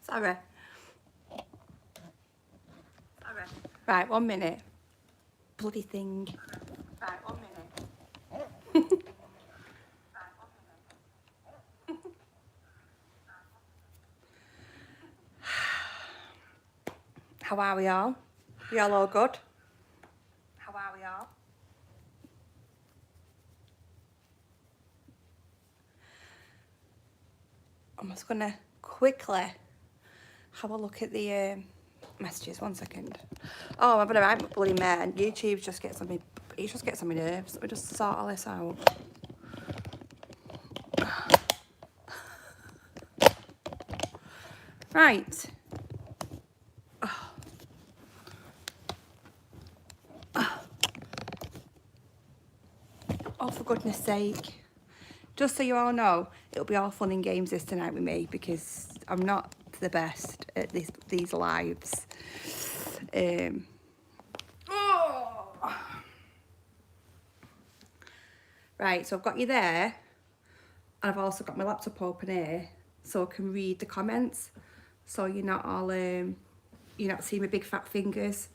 Sorry. Right, 1 minute. Bloody thing. Right, 1 minute. How are we all? We all good? How are we all? I'm just gonna quickly have a look at the messages. 1 second. Oh, I'm having a right bloody man. YouTube just gets on me. It just gets on my nerves. Let me just sort all this out. Right. Oh, for goodness sake. Just so you all know, it'll be all fun and games this tonight with me because I'm not the best at these lives. Right, so I've got you there. And I've also got my laptop open here so I can read the comments. So you're not all, you're not seeing my big fat fingers.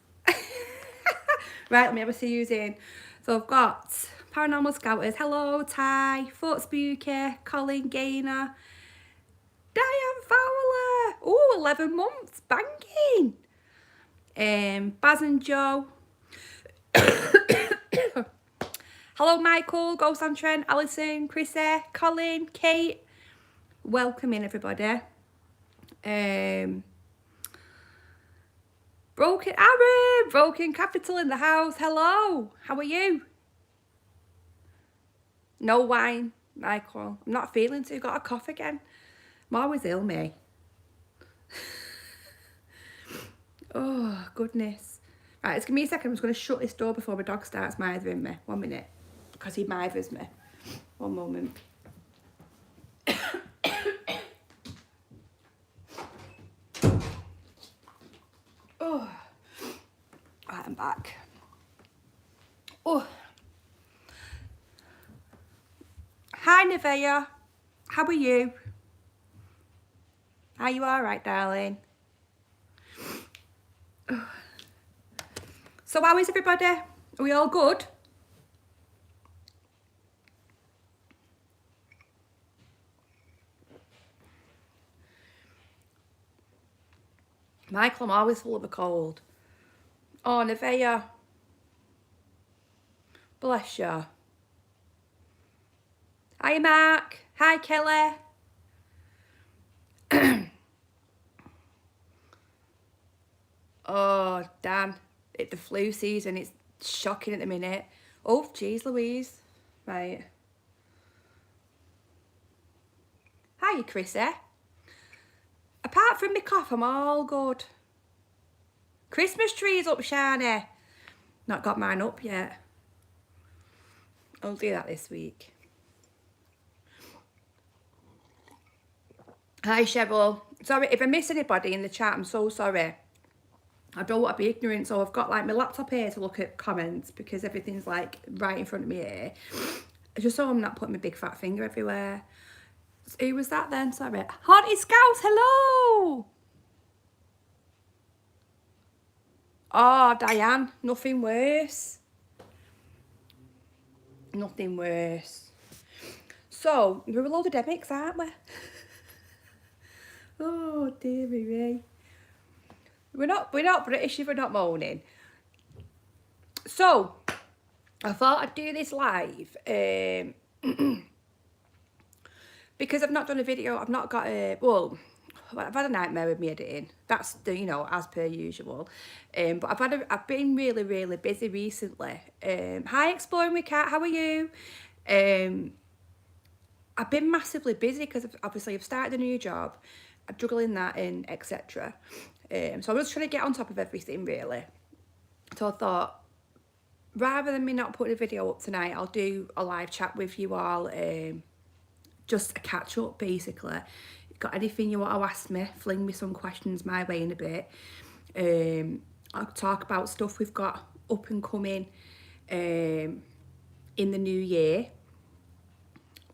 Right, let me have a see who's in. So I've got Paranormal Scouters. Hello, Ty, Foot Spooky, Colin Gaynor, Diane Fowler. Oh, 11 months, banging. Baz and Joe. Hello, Michael, Ghost on Trent, Alison, Chrissy, Colin, Kate. Welcome in, everybody. Broken Aaron, Broken Capital in the house. Hello, how are you? No wine, Michael. I'm not feeling too. Got a cough again. I'm always ill, me. Oh, goodness. Right, just give me a second. I'm just going to shut this door before my dog starts mithering me. 1 minute. Because he mithers me. 1 moment. Oh. Right, I'm back. Oh. Hi, Nevaeh. How are you? Are you all right, darling? Oh. So how is everybody? Are we all good? Michael, I'm always full of a cold. Oh, Nevaeh. Bless you. Hi, Mark. Hi, Kelly. Oh, damn. It's the flu season. It's shocking at the minute. Oh, jeez, Louise. Right. Hi, Chrissy. Apart from my cough, I'm all good. Christmas tree's up, Shani. Not got mine up yet. I'll do that this week. Hi, Cheryl. Sorry, if I miss anybody in the chat, I'm so sorry. I don't want to be ignorant, so I've got like my laptop here to look at comments because everything's like right in front of me here. Just so I'm not putting my big fat finger everywhere. Who was that then? Sorry. Haunted Scouts, hello! Oh, Diane, nothing worse. Nothing worse. So, we're a load of demics, aren't we? Oh, dear me. We're not British if we're not moaning. So, I thought I'd do this live. Because I've not done a video, I've not got a, well, I've had a nightmare with me editing. That's, you know, as per usual. But I've been really, really busy recently. Hi, Exploring with Kat, how are you? I've been massively busy because obviously I've started a new job. I'm juggling that and etc. So I'm just trying to get on top of everything really. So I thought, rather than me not putting a video up tonight, I'll do a live chat with you all. Just a catch up basically. Got anything you want to ask me, fling me some questions my way in a bit. I'll talk about stuff we've got up and coming in the new year.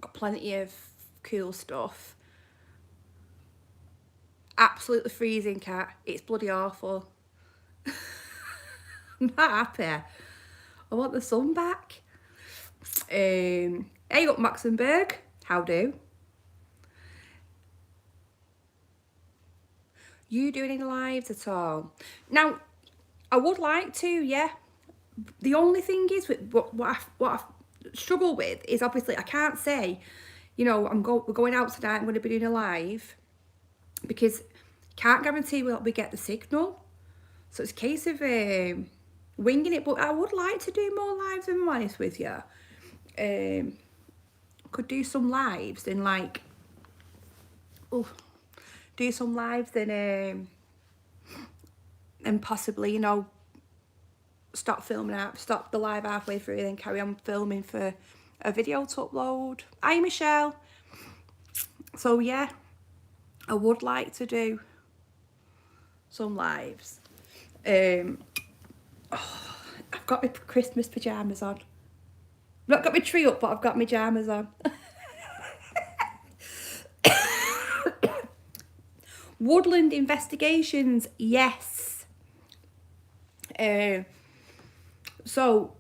Got plenty of cool stuff. absolutely freezing, cat. It's bloody awful. I'm not happy. I want the sun back. Hey up, Maxenberg. How do? You doing any lives at all? Now, I would like to, yeah. The only thing is, with what I struggle with is obviously I can't say, you know, we're going out tonight, I'm going to be doing a live, because can't guarantee we get the signal. So it's a case of winging it, but I would like to do more lives, if I'm honest with you. Could do some lives and like, do some lives and possibly, you know, stop the live halfway through and then carry on filming for a video to upload. Hi Michelle. So yeah, I would like to do some lives. I've got my Christmas pyjamas on. I've not got my tree up, but I've got my pyjamas on. Woodland investigations, yes. So,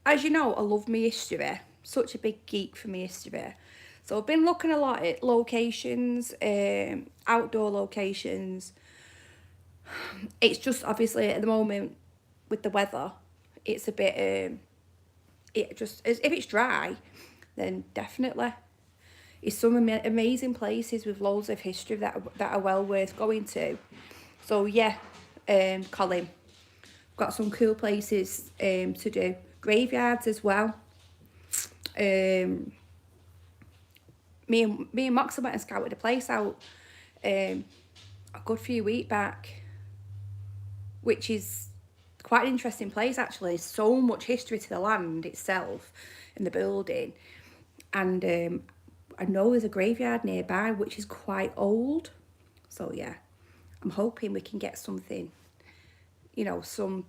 as you know, I love my history. Such a big geek for my history. So I've been looking a lot at locations, outdoor locations. It's just obviously at the moment with the weather, it's a bit, if it's dry, then definitely. It's some amazing places with loads of history that are well worth going to. So yeah, Colin, got some cool places to do. Graveyards as well. Me and Moxa went and scouted a place out a good few weeks back, which is quite an interesting place actually. So much history to the land itself and the building, and I know there's a graveyard nearby which is quite old. So yeah, I'm hoping we can get something, you know, some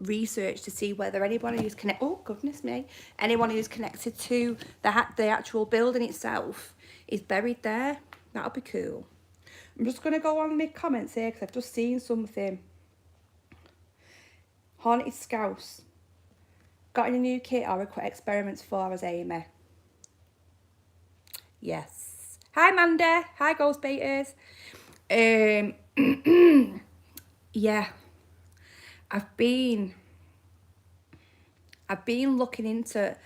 research to see whether anyone who's connected, oh goodness me, anyone who's connected to the actual building itself is buried there. That'll be cool. I'm just going to go on my comments here because I've just seen something. Haunted Scouse. Got any new kit or experiments for us, Amy? Yes. Hi, Amanda. Hi, Ghost Baiters. Yeah. I've been looking into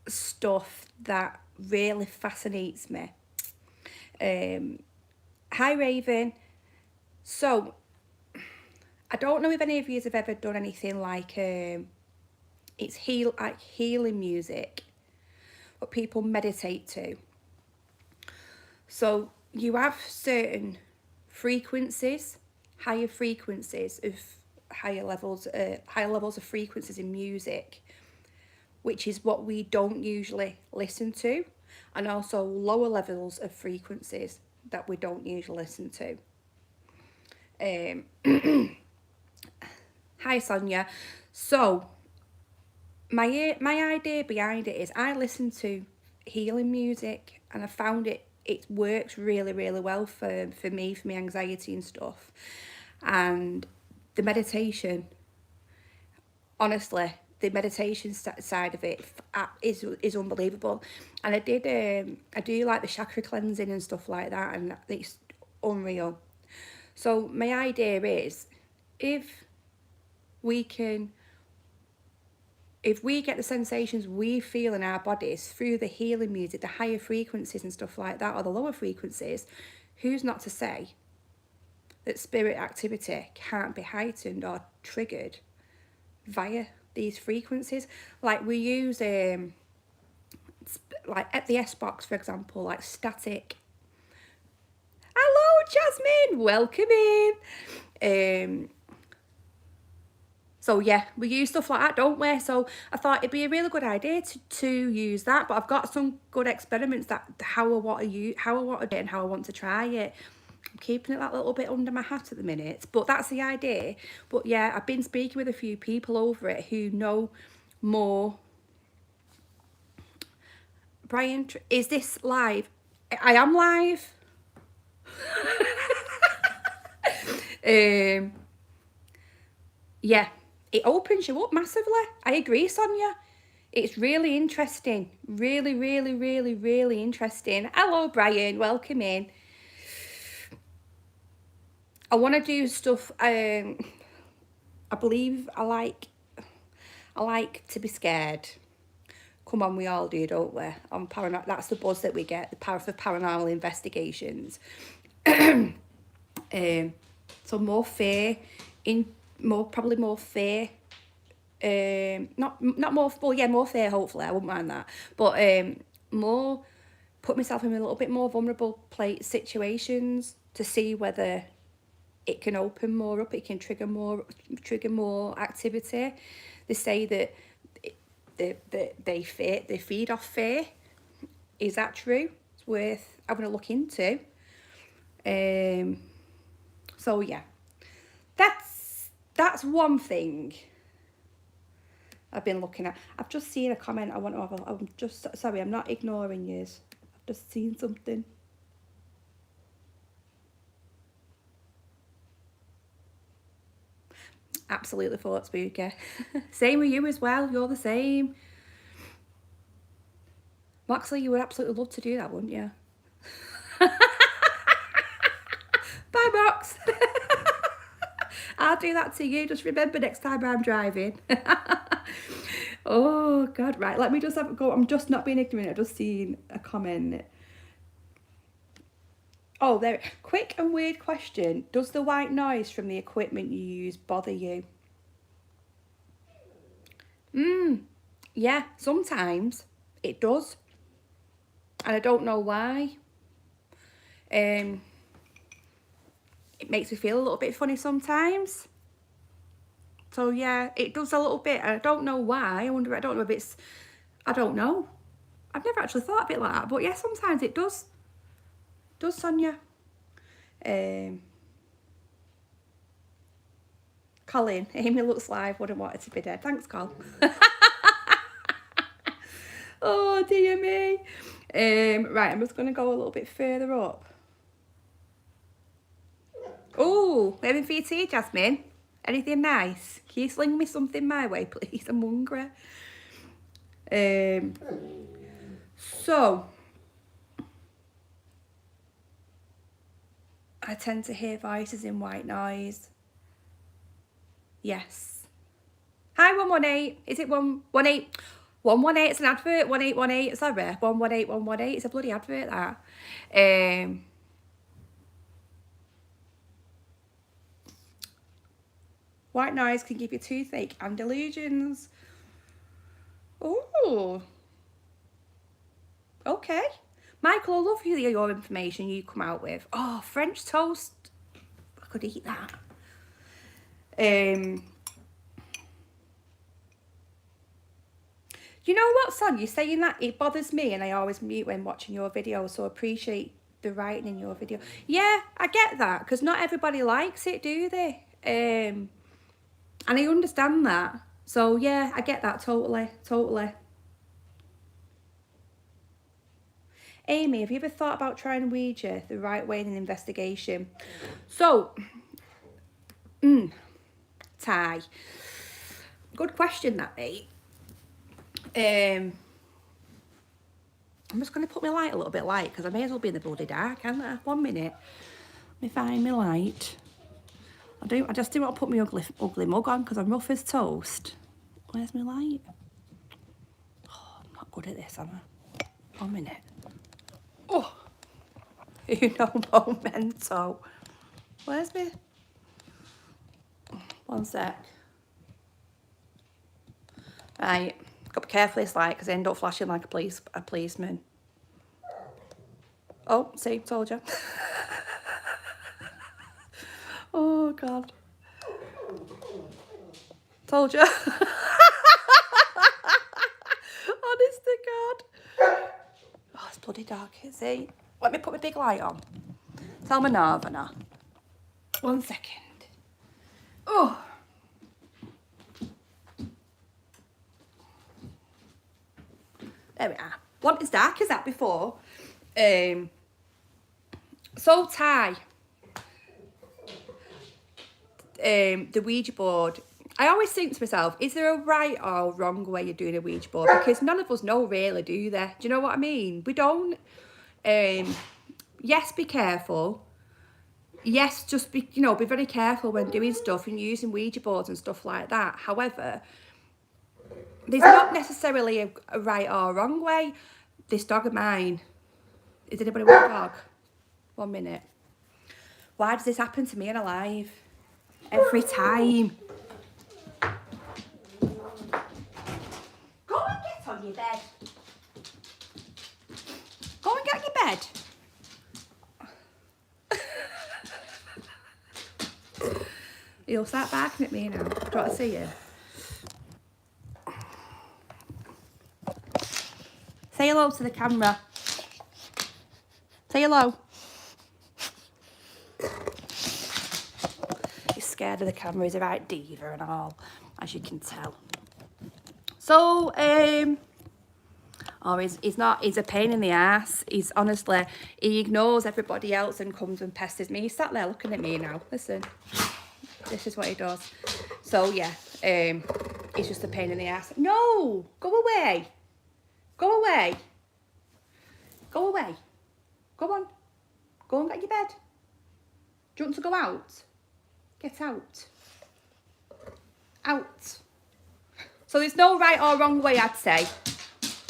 stuff that really fascinates me. Hi, Raven. So, I don't know if any of you have ever done anything like it's healing music, what people meditate to. So you have certain frequencies, higher frequencies of higher levels of frequencies in music, which is what we don't usually listen to, and also lower levels of frequencies that we don't usually listen to. Hi Sonia. So my idea behind it is I listen to healing music and I found it works really, really well for me, for my anxiety and stuff. And the meditation, honestly, the meditation side of it is unbelievable. And I do like the chakra cleansing and stuff like that, and it's unreal. So my idea is, if we get the sensations we feel in our bodies through the healing music, the higher frequencies and stuff like that, or the lower frequencies, who's not to say that spirit activity can't be heightened or triggered via these frequencies? Like we use, like at the S-Box, for example, like static. Hello, Jasmine, welcome in. So yeah, we use stuff like that, don't we? So I thought it'd be a really good idea to use that. But I've got some good experiments that how I want to do it and how I want to try it. I'm keeping it that little bit under my hat at the minute, but that's the idea. But yeah, I've been speaking with a few people over it who know more. Brian, is this live? I am live. Yeah, it opens you up massively. I agree, Sonia. It's really interesting. Really, really, really, really interesting. Hello, Brian. Welcome in. I want to do stuff. I believe I like to be scared. Come on, we all do, don't we? On that's the buzz that we get. The power for paranormal investigations. So more fear, probably more fear. Not more. Well, yeah, more fear. Hopefully, I wouldn't mind that. But more put myself in a little bit more vulnerable situations to see whether it can open more up. It can trigger more activity. They say that they feed off fear. Is that true? It's worth having a look into. So yeah, that's one thing I've been looking at. I've just seen a comment. I'm just sorry. I'm not ignoring you. I've just seen something. Absolutely thought spooky. Same with you as well. You're the same. Moxley, you would absolutely love to do that, wouldn't you? Bye, Mox. I'll do that to you. Just remember next time I'm driving. Oh, God. Right, let me just have a go. I'm just not being ignorant. I've just seen a comment. Oh, there. Quick and weird question. Does the white noise from the equipment you use bother you? Yeah, sometimes it does. And I don't know why. It makes me feel a little bit funny sometimes. So yeah, it does a little bit. I don't know why. I don't know if it's, I don't know. I've never actually thought of it like that. But yeah, sometimes it does. Does, Sonia? Colin, Amy looks live. Wouldn't want it to be dead. Thanks, Col. Oh, dear me. Right, I'm just going to go a little bit further up. Oh, anything for your tea, Jasmine? Anything nice? Can you sling me something my way, please? I'm hungry. So, I tend to hear voices in white noise. Yes. Hi, 118. Is it 118? 118, it's an advert. 1818, sorry. 118, 118. It's a bloody advert, that. White noise can give you toothache and delusions. Oh. Okay. Michael, I love your information you come out with. Oh, French toast. I could eat that. You know what, Son? You're saying that it bothers me, and I always mute when watching your videos, so appreciate the writing in your video. Yeah, I get that, because not everybody likes it, do they? And I understand that. So yeah, I get that totally. Amy, have you ever thought about trying Ouija the right way in an investigation? So, Ty, good question that, mate. I'm just going to put my light a little bit light, because I may as well be in the bloody dark, can't I? 1 minute. Let me find my light. I just didn't want to put my ugly mug on, because I'm rough as toast. Where's my light? Oh, I'm not good at this, am I? 1 minute. Oh, you know, momento. Where's me? 1 sec. Right, got to be careful this light, because I end up flashing like a policeman. Oh, see, told you. Oh, God. Told you. Honest to God. Oh, it's bloody dark, see? Let me put my big light on. Tell me Northerner. 1 second. Oh. There we are. Wasn't as dark as that before. So Ty, the Ouija board, I always think to myself, is there a right or wrong way of doing a Ouija board? Because none of us know really, do there? Do you know what I mean? We don't. Yes, be careful. Yes, just be, you know, be very careful when doing stuff and using Ouija boards and stuff like that. However, there's not necessarily a right or wrong way. This dog of mine, is anybody with a dog? 1 minute. Why does this happen to me and alive? Every time. Go and get on your bed. Go and get on your bed. He'll start barking at me now. Do you want to see you? Say hello to the camera. Say hello. He's scared of the camera. He's a right diva and all, as you can tell. So, he's not, he's a pain in the ass. He's honestly, he ignores everybody else and comes and pesters me. He's sat there looking at me now. Listen. This is what he does. So yeah, it's just a pain in the ass. No, go away. Go away. Go away. Go on. Go and get your bed. Do you want to go out? Get out. Out. So there's no right or wrong way, I'd say,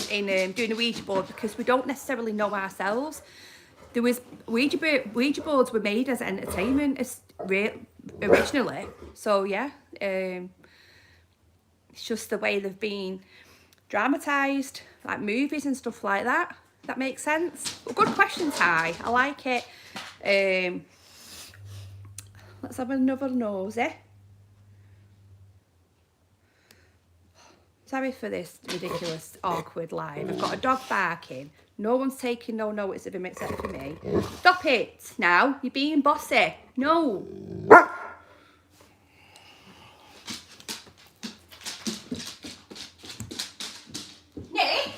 in doing a Ouija board, because we don't necessarily know ourselves. There was Ouija boards were made as entertainment originally. So yeah, it's just the way they've been dramatised, like movies and stuff like that. That makes sense. Well, good question, Ty. I like it. Let's have another nosy. Sorry for this ridiculous, awkward live. I've got a dog barking. No one's taking no notice of him except for me. Stop it now. You're being bossy. No. Nick,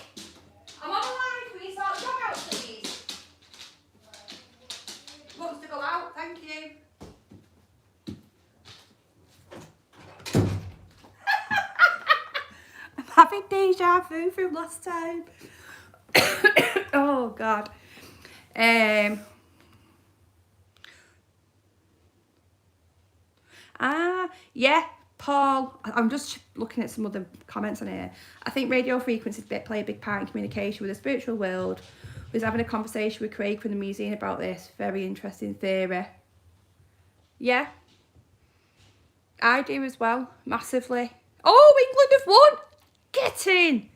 I'm on the line. Will you sort the dog out, please? Wants to go out. Thank you. I'm having deja vu from last time. Oh God. Yeah, Paul, I'm just looking at some other comments on here. I think radio frequencies play a big part in communication with the spiritual world. I was having a conversation with Craig from the museum about this. Very interesting theory. Yeah, I do as well, massively. Oh, England have won! Get in!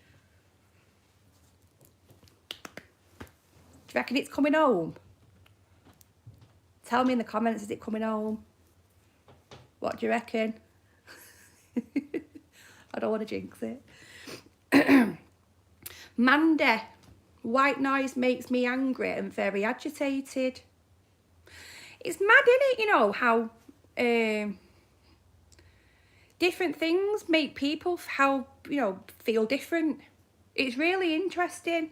Do you reckon it's coming home? Tell me in the comments, is it coming home? What do you reckon? I don't want to jinx it. Mandy, white noise makes me angry and very agitated. It's mad, isn't it? You know, how different things make people, how, you know, feel different. It's really interesting.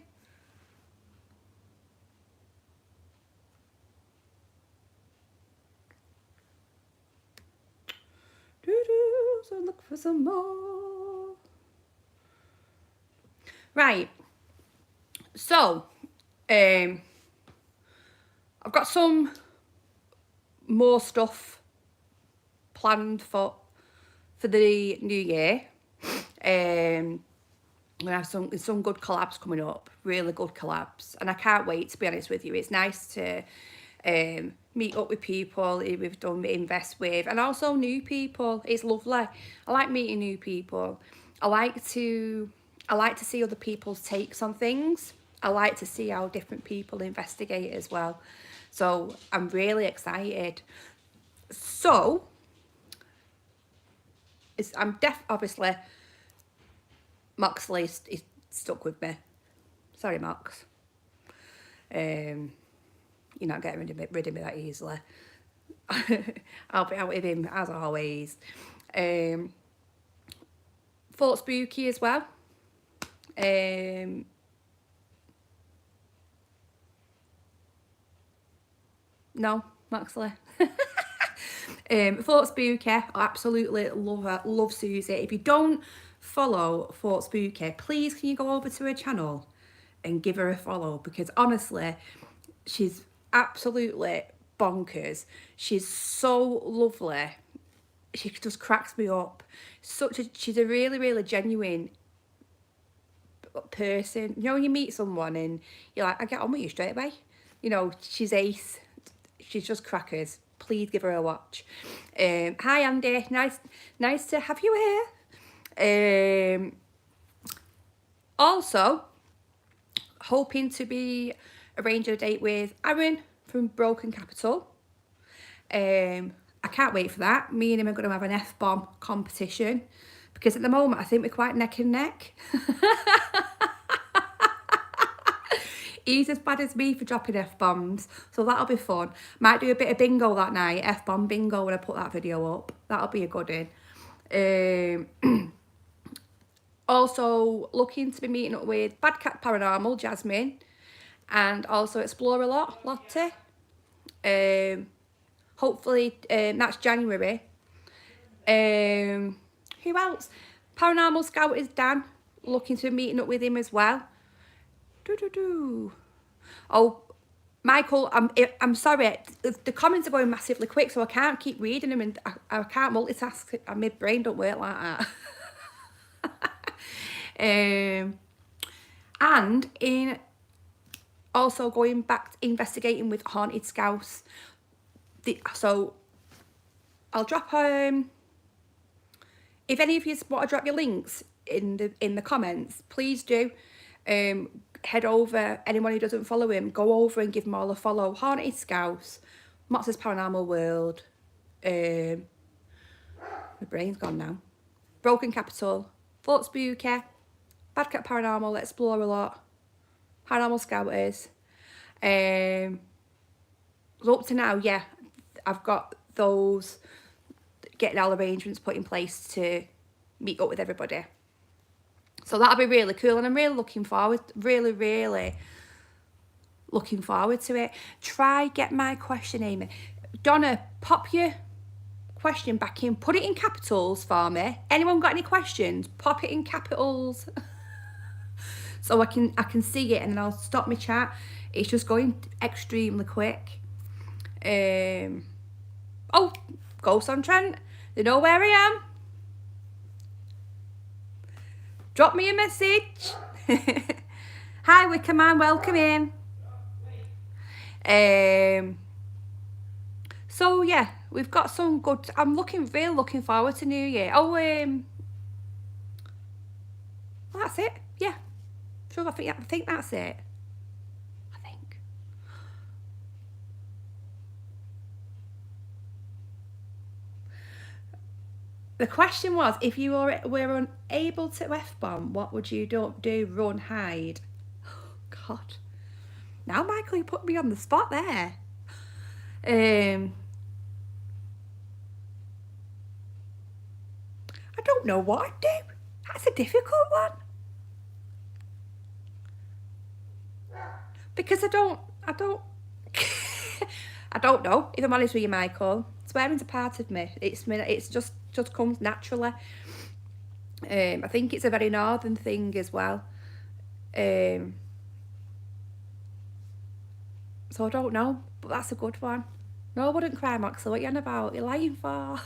So look for some more. Right. So, I've got some more stuff planned for the new year. I'm gonna have some good collabs coming up, really good collabs, and I can't wait, to be honest with you. It's nice to meet up with people who we've done invest with, and also new people. It's lovely. I like meeting new people. I like to see other people's takes on things. I like to see how different people investigate as well. So I'm really excited. So obviously Moxley is stuck with me. Sorry, Mox. You're not getting rid of me that easily. I'll be out with him as always. Thought spooky as well. No, Maxley. Thought Spooky, I absolutely love her, love Susie. If you don't follow Thought Spooky, please can you go over to her channel and give her a follow, because honestly, she's absolutely bonkers. She's so lovely. She just cracks me up. She's a really, really genuine person. You know, when you meet someone and you're like, I get on with you straight away. You know, she's ace. She's just crackers. Please give her a watch. Hi Andy, nice to have you here. Also, hoping to be arranging a date with Aaron from Broken Capital. I can't wait for that. Me and him are going to have an F-bomb competition, because at the moment I think we're quite neck and neck. He's as bad as me for dropping F-bombs, so that'll be fun. Might do a bit of bingo that night, F-bomb bingo, when I put that video up. That'll be a good one. Also, looking to be meeting up with Bad Cat Paranormal, Jasmine, and also Explore a Lot, Lottie. Hopefully, that's January. Who else? Paranormal Scout is Dan. Looking to be meeting up with him as well. Oh, Michael, I'm sorry. The comments are going massively quick, so I can't keep reading them, and I can't multitask. My brain don't work like that. And in also going back investigating with Haunted Scouts. So I'll drop if any of you want to drop your links in the comments, please do. Head over, anyone who doesn't follow him, go over and give them all a follow. Haunted Scouts, Mox's Paranormal World, my brain's gone now, Broken Capital, Thought Spooky, Bad Cat Paranormal, Explore a Lot, Paranormal Scouters. So up to now, yeah, I've got those, getting all arrangements put in place to meet up with everybody. So that'll be really cool, and I'm really looking forward, really looking forward to it. Try get my question, Amy. Donna, pop your question back in, put it in capitals for me. Anyone got any questions? Pop it in capitals. So I can see it, and then I'll stop my chat. It's just going extremely quick. Oh, Ghost on Trent, they know where I am. Drop me a message. Hi Wickerman, welcome in. So yeah, we've got some good. I'm really looking forward to New Year. Oh, well, that's it. Yeah, sure. I think that's it. I think. The question was, if you were unable to F-bomb, what would you do? Run, hide? Oh, God. Now, Michael, you put me on the spot there. I don't know what I'd do. That's a difficult one. Because I don't I don't know, if I'm honest with you, Michael. Swearing's a part of me. It's just comes naturally. I think it's a very northern thing as well. So I don't know, but that's a good one. No, I wouldn't cry, Maxwell. What are you on about? You're lying for.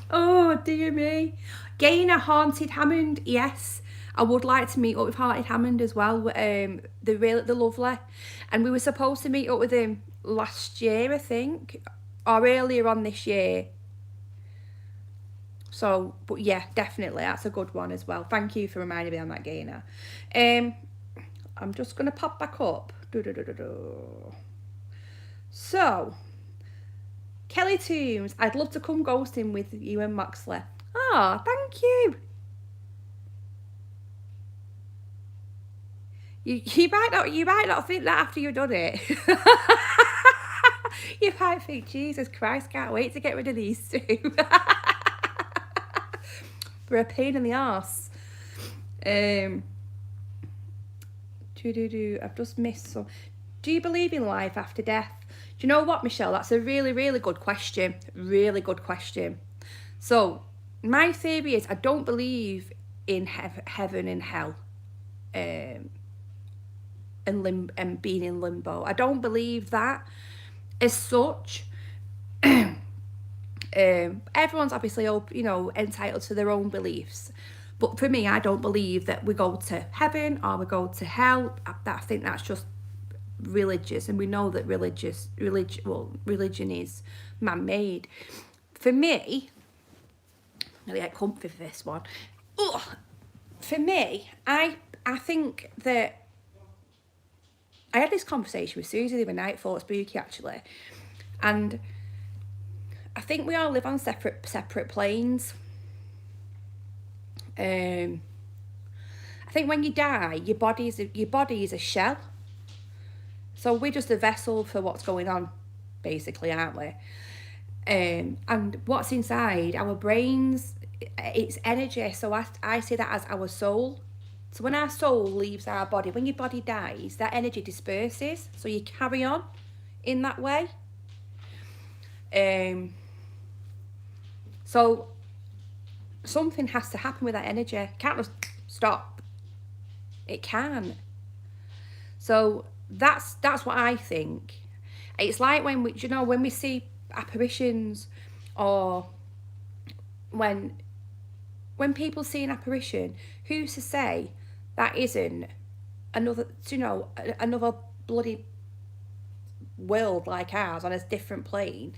Oh, dear me. Gainer Haunted Hammond, yes. I would like to meet up with Haunted Hammond as well. They're lovely. And we were supposed to meet up with him last year, I think, or earlier on this year. So, but yeah, definitely, that's a good one as well. Thank you for reminding me on that, Gainer. I'm just going to pop back up. So, Kelly Toombs, I'd love to come ghosting with you and Moxley. Ah, thank you. You might not think that after you've done it. You might think, Jesus Christ, can't wait to get rid of these two. For a pain in the arse. I've just missed some. Do you believe in life after death? Do you know what, Michelle? That's a really, really good question. Really good question. So, my theory is I don't believe in heaven and hell, and being in limbo. I don't believe that as such. Everyone's obviously, entitled to their own beliefs. But for me, I don't believe that we go to heaven or we go to hell. I think that's just religious, and we know that religion is man-made. For me, I'm gonna get comfy for this one. Ugh. For me, I think that I had this conversation with Susie the other night, thought spooky actually, and I think we all live on separate planes. I think when you die, your body is a shell. So we're just a vessel for what's going on, basically, aren't we? And what's inside our brains, it's energy. So I see that as our soul. So when our soul leaves our body, when your body dies, that energy disperses. So you carry on in that way. So something has to happen with that energy. It can't just stop. It can. So that's what I think. It's like when we see apparitions, or when people see an apparition, who's to say that isn't another bloody world like ours on a different plane?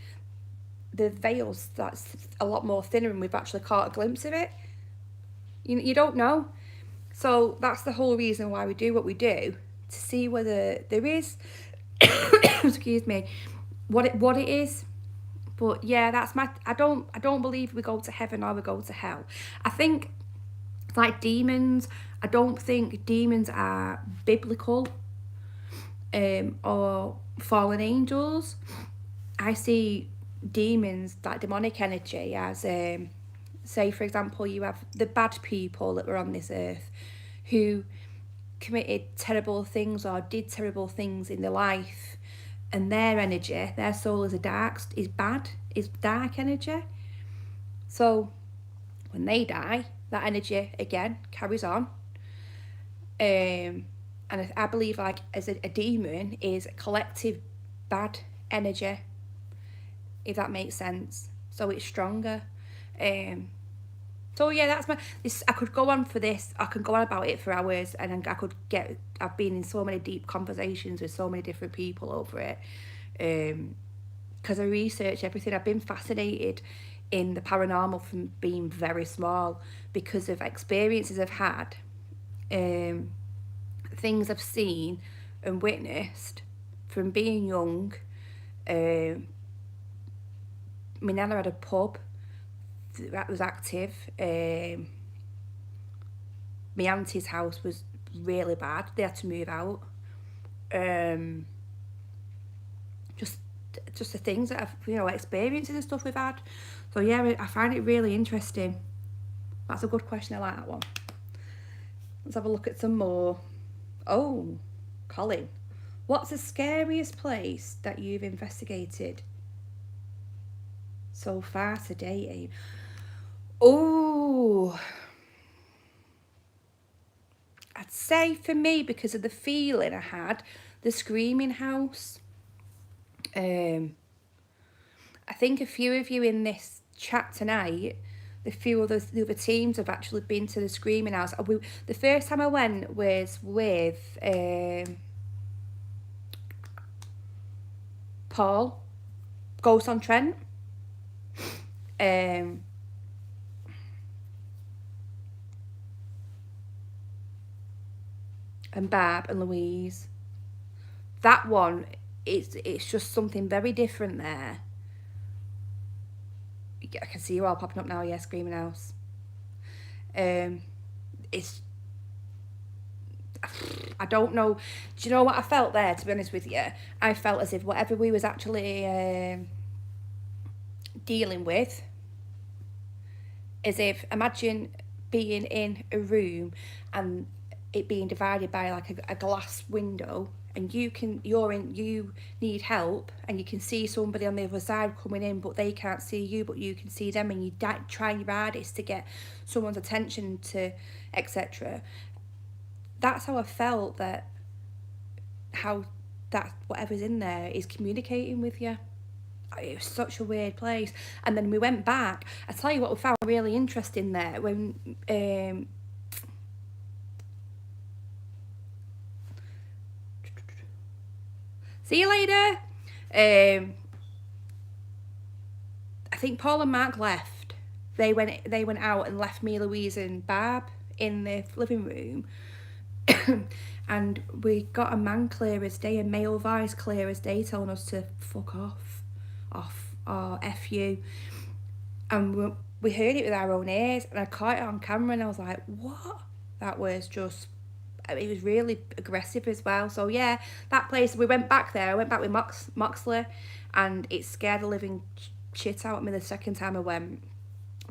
The veil's that's a lot more thinner, and we've actually caught a glimpse of it. You don't know. So that's the whole reason why we do what we do, to see whether there is excuse me, what it is. But yeah, that's I don't believe we go to heaven or we go to hell. I think like demons, I don't think demons are biblical, or fallen angels. I see demons, like demonic energy, as say for example, you have the bad people that were on this earth who committed terrible things or did terrible things in their life, and their energy, their soul is dark energy. So when they die, that energy again carries on. And I believe like as a demon is a collective bad energy, if that makes sense. So it's stronger. So yeah, that's I could go on for this. I could go on about it for hours, and I've been in so many deep conversations with so many different people over it. Because I research everything. I've been fascinated in the paranormal from being very small, because of experiences I've had, things I've seen and witnessed from being young. My nana had a pub that was active. My auntie's house was really bad. They had to move out. Just the things that I've, experiences and stuff we've had. So yeah, I find it really interesting. That's a good question. I like that one. Let's have a look at some more. Oh, Colin, what's the scariest place that you've investigated so far today, Abe? Oh, I'd say for me, because of the feeling I had, the screaming house. I think a few of you in this chat tonight, the other teams have actually been to the screaming house. The first time I went was with Paul, Ghost on Trent. And Barb and Louise. That one, it's just something very different there. I can see you all popping up now. Yeah, screaming house. It's, I don't know. Do you know what I felt there, to be honest with you? I felt as if whatever we was actually dealing with, as if, imagine being in a room and it being divided by like a glass window, and you need help, and you can see somebody on the other side coming in, but they can't see you, but you can see them, and you try your hardest to get someone's attention to etc. That's how I felt, that whatever's in there is communicating with you. It was such a weird place. And then we went back. I tell you what we found really interesting there, when see you later. I think Paul and Mark left. They went out and left me, Louise and Barb in the living room. And we got a man clear as day, a male voice clear as day, telling us to fuck off, or F you. And we heard it with our own ears, and I caught it on camera, and I was like, what? That was just, it was really aggressive as well. So yeah, that place, we went back there. I went back with Moxley, and it scared the living shit out of me the second time I went,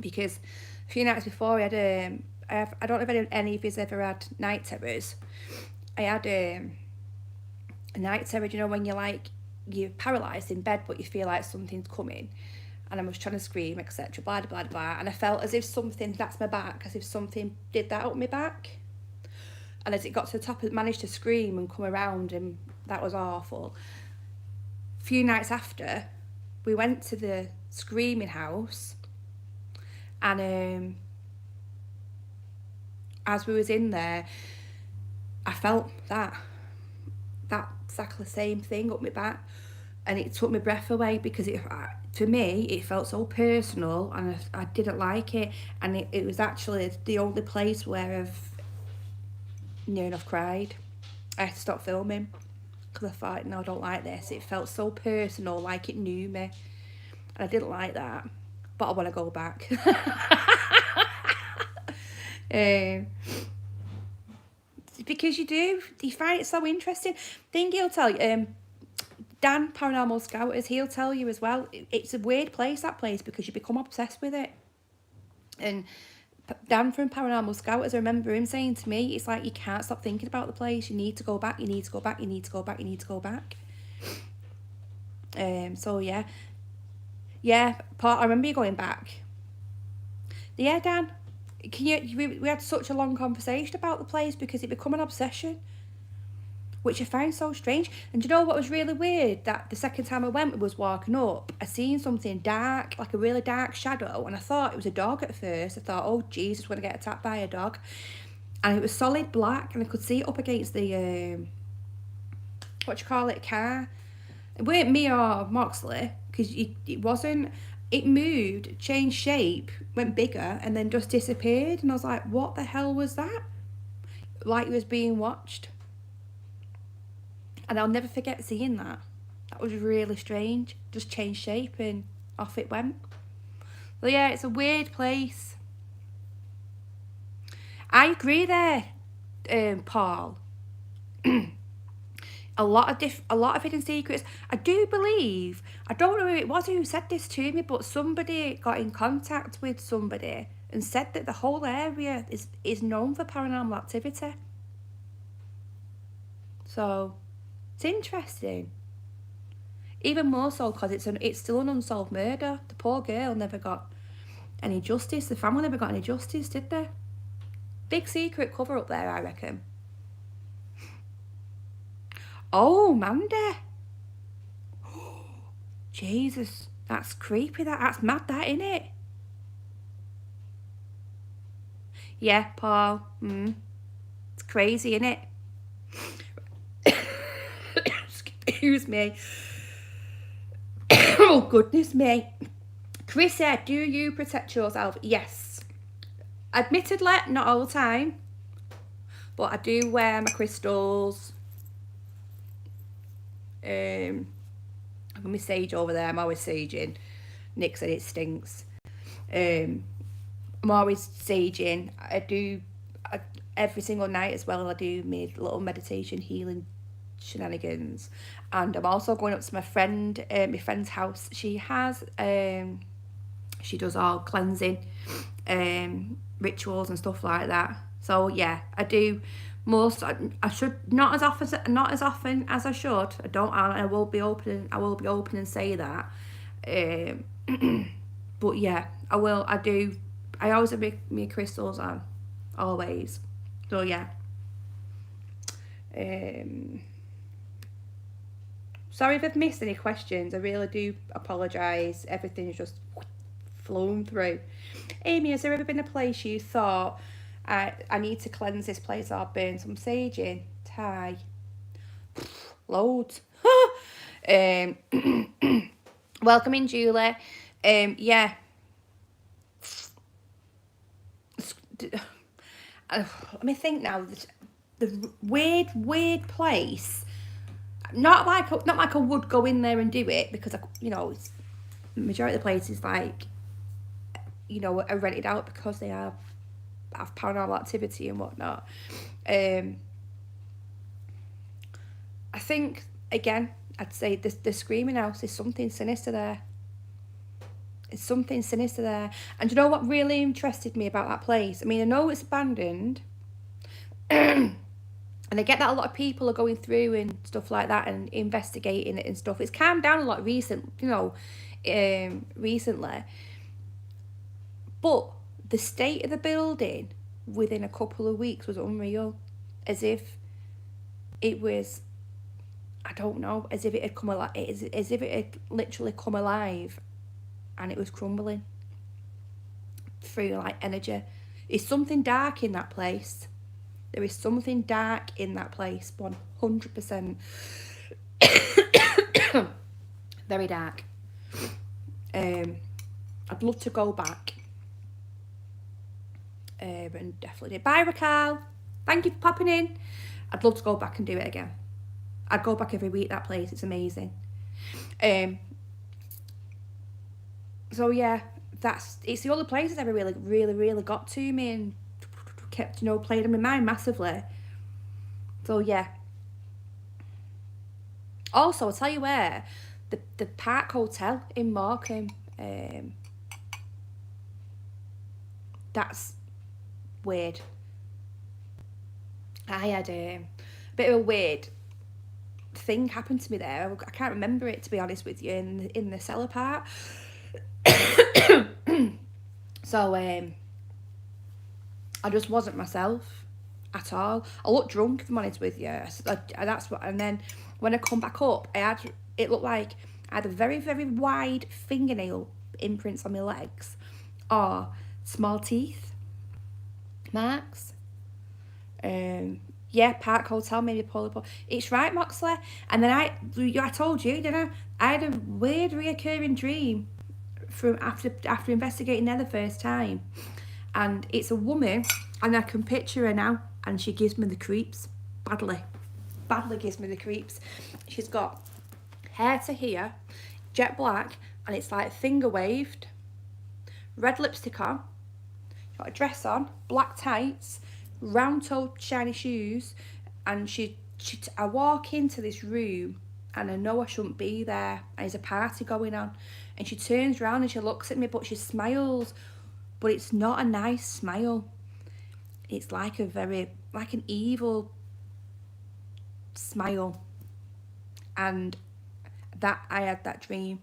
because a few nights before I had I don't know if any of you ever had night terrors. I had a night terror, you know, when you're paralysed in bed, but you feel like something's coming, and I was trying to scream, etc. Blah blah blah, and I felt as if that's my back, as if something did that up my back. And as it got to the top, it managed to scream and come around, and that was awful. A few nights after, we went to the screaming house, and as we was in there, I felt that exactly the same thing up my back, and it took my breath away, because to me it felt so personal, and I didn't like it. And it was actually the only place where I've near enough cried. I had to stop filming because I thought, no, I don't like this. It felt so personal, like it knew me, and I didn't like that, but I want to go back. Because you find it so interesting. Then he'll tell you, Dan, Paranormal Scouters, he'll tell you as well, it's a weird place, that place, because you become obsessed with it. And Dan from Paranormal Scouters, I remember him saying to me, it's like you can't stop thinking about the place. You need to go back, you need to go back, you need to go back, you need to go back. So yeah. Yeah, Paul, I remember you going back. Yeah, Dan, we had such a long conversation about the place, because it became an obsession, which I found so strange. And do you know what was really weird? That the second time I went, we was walking up, I seen something dark, like a really dark shadow, and I thought it was a dog at first. I thought, oh Jesus, we're gonna get attacked by a dog. And it was solid black, and I could see it up against the car. It weren't me or Moxley, because it wasn't. It moved, changed shape, went bigger, and then just disappeared. And I was like, what the hell was that? Like it was being watched. And I'll never forget seeing that. That was really strange. Just changed shape and off it went. So yeah, it's a weird place. I agree there, Paul. a lot of hidden secrets. I do believe, I don't know who it was who said this to me, but somebody got in contact with somebody and said that the whole area is known for paranormal activity. So it's interesting. Even more so because it's still an unsolved murder. The poor girl never got any justice. The family never got any justice, did they? Big secret cover up there, I reckon. Oh, Mandy. Jesus, that's creepy. That's mad, that, innit? Yeah, Paul. It's crazy, innit? Excuse me. Oh, goodness me. Chris said, do you protect yourself? Yes. Admittedly, not all the time. But I do wear my crystals. I've got my sage over there. I'm always saging. Nick said it stinks. I'm always saging. Every single night as well, I do my little meditation healing shenanigans. And I'm also going up to my friend's house. She does all cleansing rituals and stuff like that. So yeah, I do I should not as often as I should. I will be open and say that. But yeah, I will. I always have my crystals on, always. So yeah. Sorry if I've missed any questions. I really do apologise. Everything's just flown through. Amy, has there ever been a place you thought, I need to cleanse this place or burn some sage in? Ty. Loads. um, welcome in, Julie. Yeah. Let me think now. The weird place. Not like I would go in there and do it, because it's majority of the places, like, are rented out because they have paranormal activity and whatnot. I think, again, I'd say the screaming house is something sinister there. It's something sinister there. And you know what really interested me about that place? I mean, I know it's abandoned. And I get that a lot of people are going through and stuff like that and investigating it and stuff. It's calmed down a lot recently. But the state of the building within a couple of weeks was unreal. As if it was, I don't know, as if it had come alive, as if it had literally come alive and it was crumbling through like energy. There's something dark in that place. There is something dark in that place, 100%. Very dark. I'd love to go back. And definitely did. Bye, Raquel. Thank you for popping in. I'd love to go back and do it again. I'd go back every week, that place. It's amazing. So yeah, it's the only place that's ever really got to me and kept, played in my mind massively. So yeah. Also, I'll tell you where, the Park Hotel in Morecambe, that's weird. I had a bit of a weird thing happen to me there. I can't remember it, to be honest with you, in the cellar part. So I just wasn't myself at all. I looked drunk, if I'm honest with you. And then when I come back up, it looked like I had a very, very wide fingernail imprints on my legs, or small teeth marks. Yeah, Park Hotel, maybe Polypore. It's right, Moxley. And then I told you, didn't I? I had a weird reoccurring dream from after investigating there the first time, and it's a woman, and I can picture her now, and she gives me the creeps badly gives me the creeps. She's got hair to here, jet black, and it's like finger waved, red lipstick on, got a dress on, black tights, round-toed shiny shoes, and I walk into this room and I know I shouldn't be there, and there's a party going on, and she turns around and she looks at me, but she smiles, but it's not a nice smile. It's like an evil smile. And that I had that dream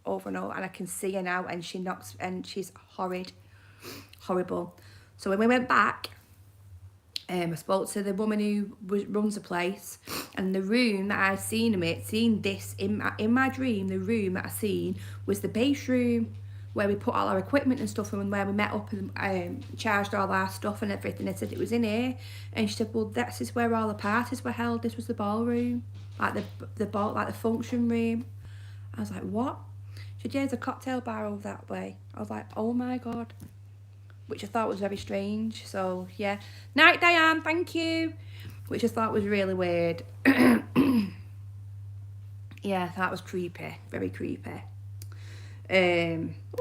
over and over, and I can see her now, and she's horrible. So when we went back, I spoke to the woman who runs the place, and the room that I seen this in my dream, the room that I seen was the base room where we put all our equipment and stuff, and where we met up and charged all our stuff and everything. I said it was in here, and she said, well, this is where all the parties were held. This was the ballroom, like the function room. I was like, what? She said, yeah, there's a cocktail bar over that way. I was like, oh my God. Which I thought was very strange. So yeah, night, Diane, thank you. Which I thought was really weird. Yeah, that was creepy, very creepy.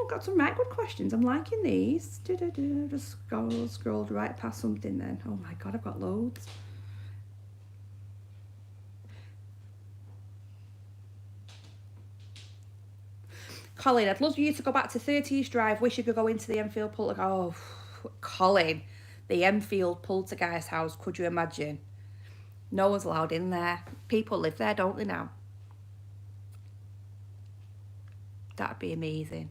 Got some right good questions. I'm liking these. Just scrolled right past something then. Oh my God, I've got loads. Colin, I'd love you to go back to 30 East Drive. Wish you could go into the Enfield Poltergeist. Oh, Colin, The Enfield Poltergeist house, could you imagine? No one's allowed in there. People live there, don't they now? That'd be amazing.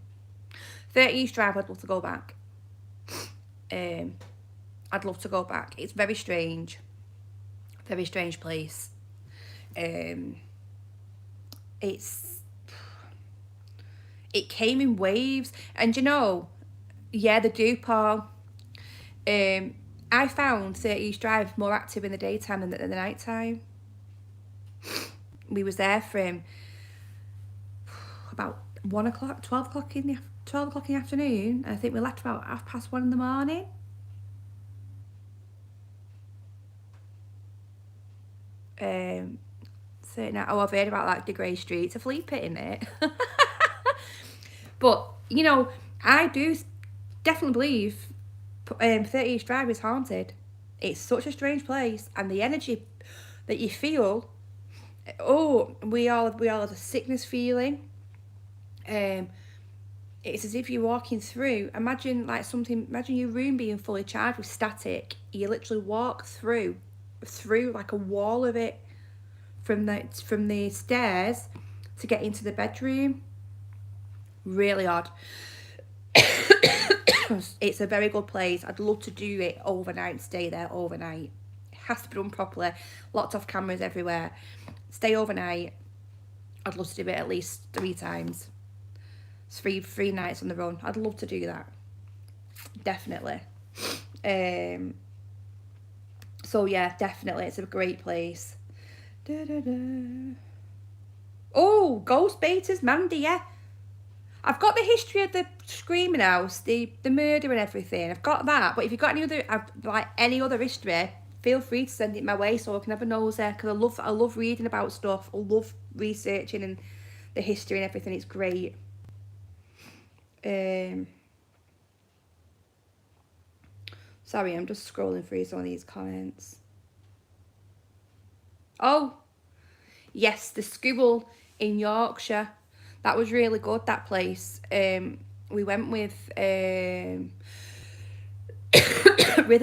30 East Drive, I'd love to go back. I'd love to go back. It's very strange. Very strange place. It came in waves. And you know, yeah, they do, Paul. I found 30 East Drive more active in the daytime than the night time. We was there from about 1 o'clock, 12 o'clock in the afternoon. I think we left about 1:30 in the morning. So now, I've heard about like the Grey Street. It's a flea pit in it. But you know, I do definitely believe 30 East Drive is haunted. It's such a strange place, and the energy that you feel. Oh, we all have a sickness feeling. It's as if you're walking through. Imagine your room being fully charged with static. You literally walk through like a wall of it from the stairs to get into the bedroom. Really odd. It's a very good place. I'd love to do it overnight, stay there overnight. It has to be done properly. Lots of cameras everywhere. Stay overnight. I'd love to do it at least 3 times. It's three nights on the run. I'd love to do that. Definitely. So yeah, definitely. It's a great place. Oh, Ghost Baiters, Mandy, yeah. I've got the history of the Screaming House, the murder and everything. I've got that. But if you've got any other history, feel free to send it my way so I can have a nose there. Because I love reading about stuff. I love researching and the history and everything. It's great. Sorry, I'm just scrolling through some of these comments. Oh, yes, the School in Yorkshire. That was really good, that place. We went with Rhythm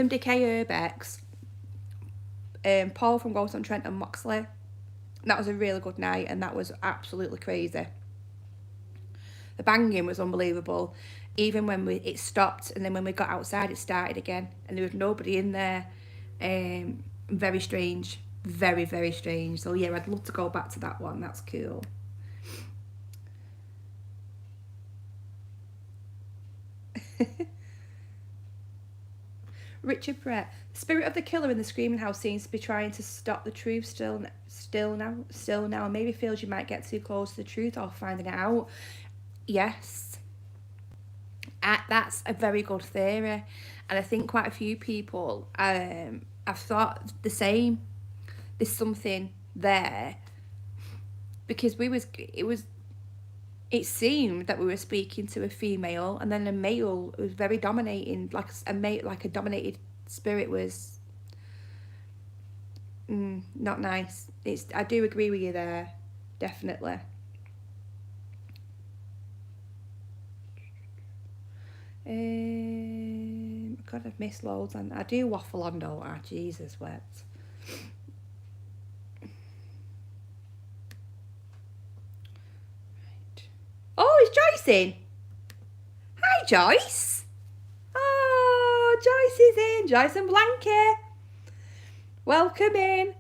Decay Urbex, Paul from Ghost on Trent and Moxley. That was a really good night, and that was absolutely crazy. The banging was unbelievable. Even when it stopped, and then when we got outside, it started again, and there was nobody in there. Very strange. Very, very strange. So yeah, I'd love to go back to that one. That's cool. Richard Brett. The spirit of the killer in the Screaming House seems to be trying to stop the truth still now. Maybe feels you might get too close to the truth or finding it out. Yes. That's a very good theory. And I think quite a few people have thought the same. There's something there. Because it seemed that we were speaking to a female, and then a male was very dominating, like a dominated spirit was not nice. I do agree with you there, definitely. God, I've missed loads, and I do waffle on, don't I? Jesus wept. Oh, is Joyce in? Hi, Joyce. Oh, Joyce is in. Joyce and Blanket. Welcome in.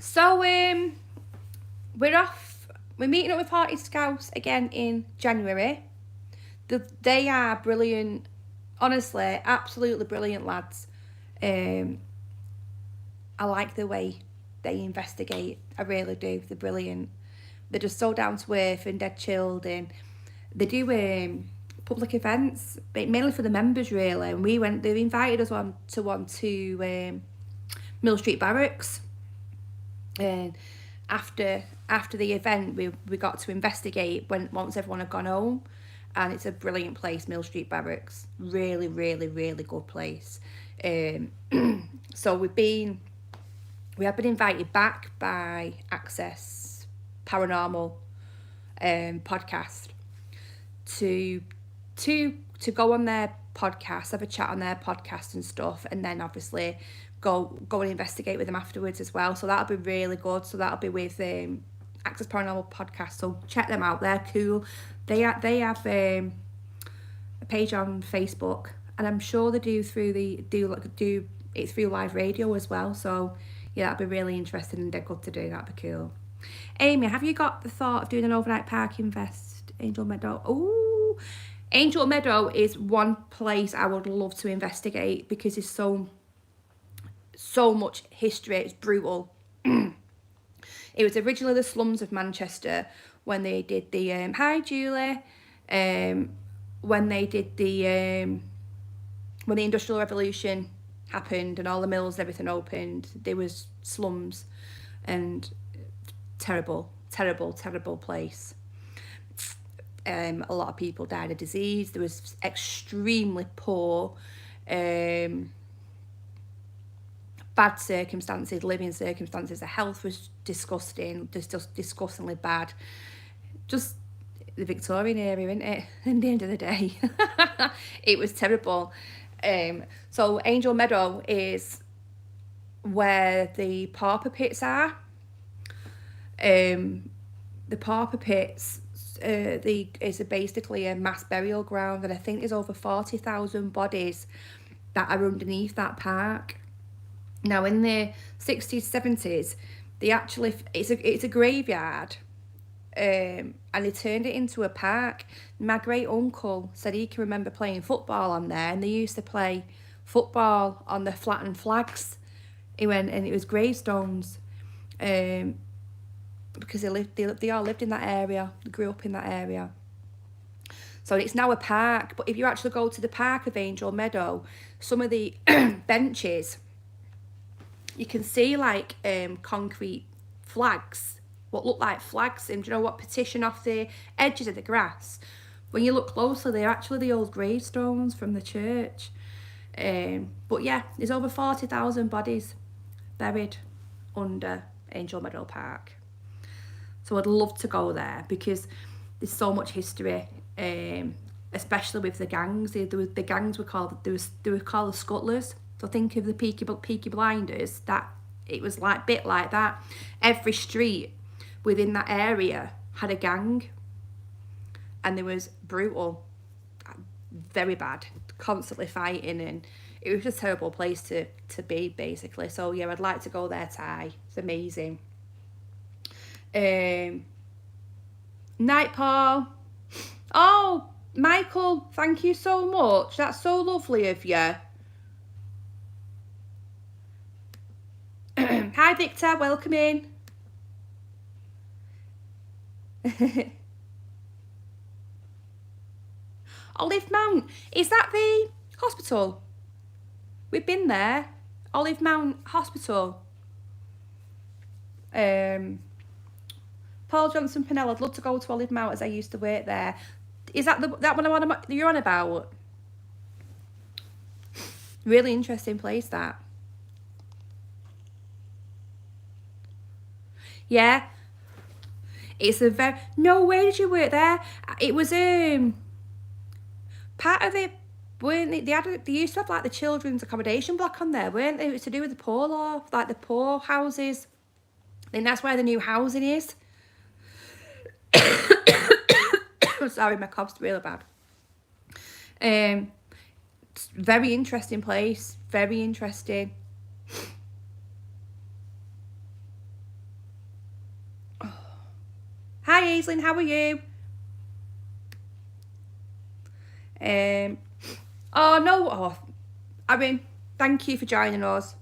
So, we're off. We're meeting up with Party Scouts again in January. They are brilliant. Honestly, absolutely brilliant lads. I like the way they investigate. I really do. They're brilliant. They're just so down to earth and dead chilled, and they do public events, but mainly for the members really. And they invited us to Mill Street Barracks, and after the event we got to investigate once everyone had gone home, and it's a brilliant place, Mill Street Barracks. Really, really, really good place. So we have been invited back by Access Paranormal podcast to go on their podcasts, have a chat on their podcast and stuff, and then obviously go and investigate with them afterwards as well. So that'll be really good. So that'll be with Access Paranormal podcast. So check them out. They're cool. They have a page on Facebook, and I'm sure they do it's through live radio as well. So yeah, that'd be really interesting, and they're good to do. That'd be cool. Amy, have you got the thought of doing an overnight park invest Angel Meadow? Oh, Angel Meadow is one place I would love to investigate because it's so much history. It's brutal. It was originally the slums of Manchester when they did the hi Julie, when they did the when the Industrial Revolution happened and all the mills and everything opened. There was slums, and terrible place. A lot of people died of disease. There was extremely poor, bad circumstances, living circumstances. The health was disgusting, just disgustingly bad. Just the Victorian era, isn't it? At the end of the day, it was terrible. So Angel Meadow is where the pauper pits are. The pauper pits, it's basically a mass burial ground, and I think there's over 40,000 bodies that are underneath that park. Now, in the 60s, 70s, it's a graveyard, and they turned it into a park. My great uncle said he can remember playing football on there, and they used to play football on the flattened flags. He went, and it was gravestones, because they all lived in that area. They grew up in that area. So it's now a park. But if you actually go to the park of Angel Meadow, some of the benches, you can see like concrete flags, what look like flags, and do you know what, petition off the edges of the grass. When you look closely, they're actually the old gravestones from the church. But yeah, there's over 40,000 bodies buried under Angel Meadow Park. So I'd love to go there because there's so much history, especially with the gangs. The gangs were called the Scuttlers. So think of the Peaky Blinders. That it was like bit like that. Every street within that area had a gang, and there was brutal, very bad, constantly fighting, and it was just a terrible place to be basically. So yeah, I'd like to go there, Ty. It's amazing. Night, Paul. Oh, Michael, thank you so much. That's so lovely of you. Hi, Victor. Welcome in. Olive Mount. Is that the hospital? We've been there. Olive Mount Hospital. Paul Johnson Pennell, I'd love to go to Olive Mount as I used to work there. Is that that one you're on about? Really interesting place, that. Yeah. It's a very... No, where did you work there? It was part of it, weren't they? They used to have like the children's accommodation block on there, weren't they? It was to do with the poor law, like the poor houses. I think that's where the new housing is. Sorry, my cough's really bad. Very interesting place. Very interesting. Hi, Aislinn, how are you? Oh no, I mean, thank you for joining us.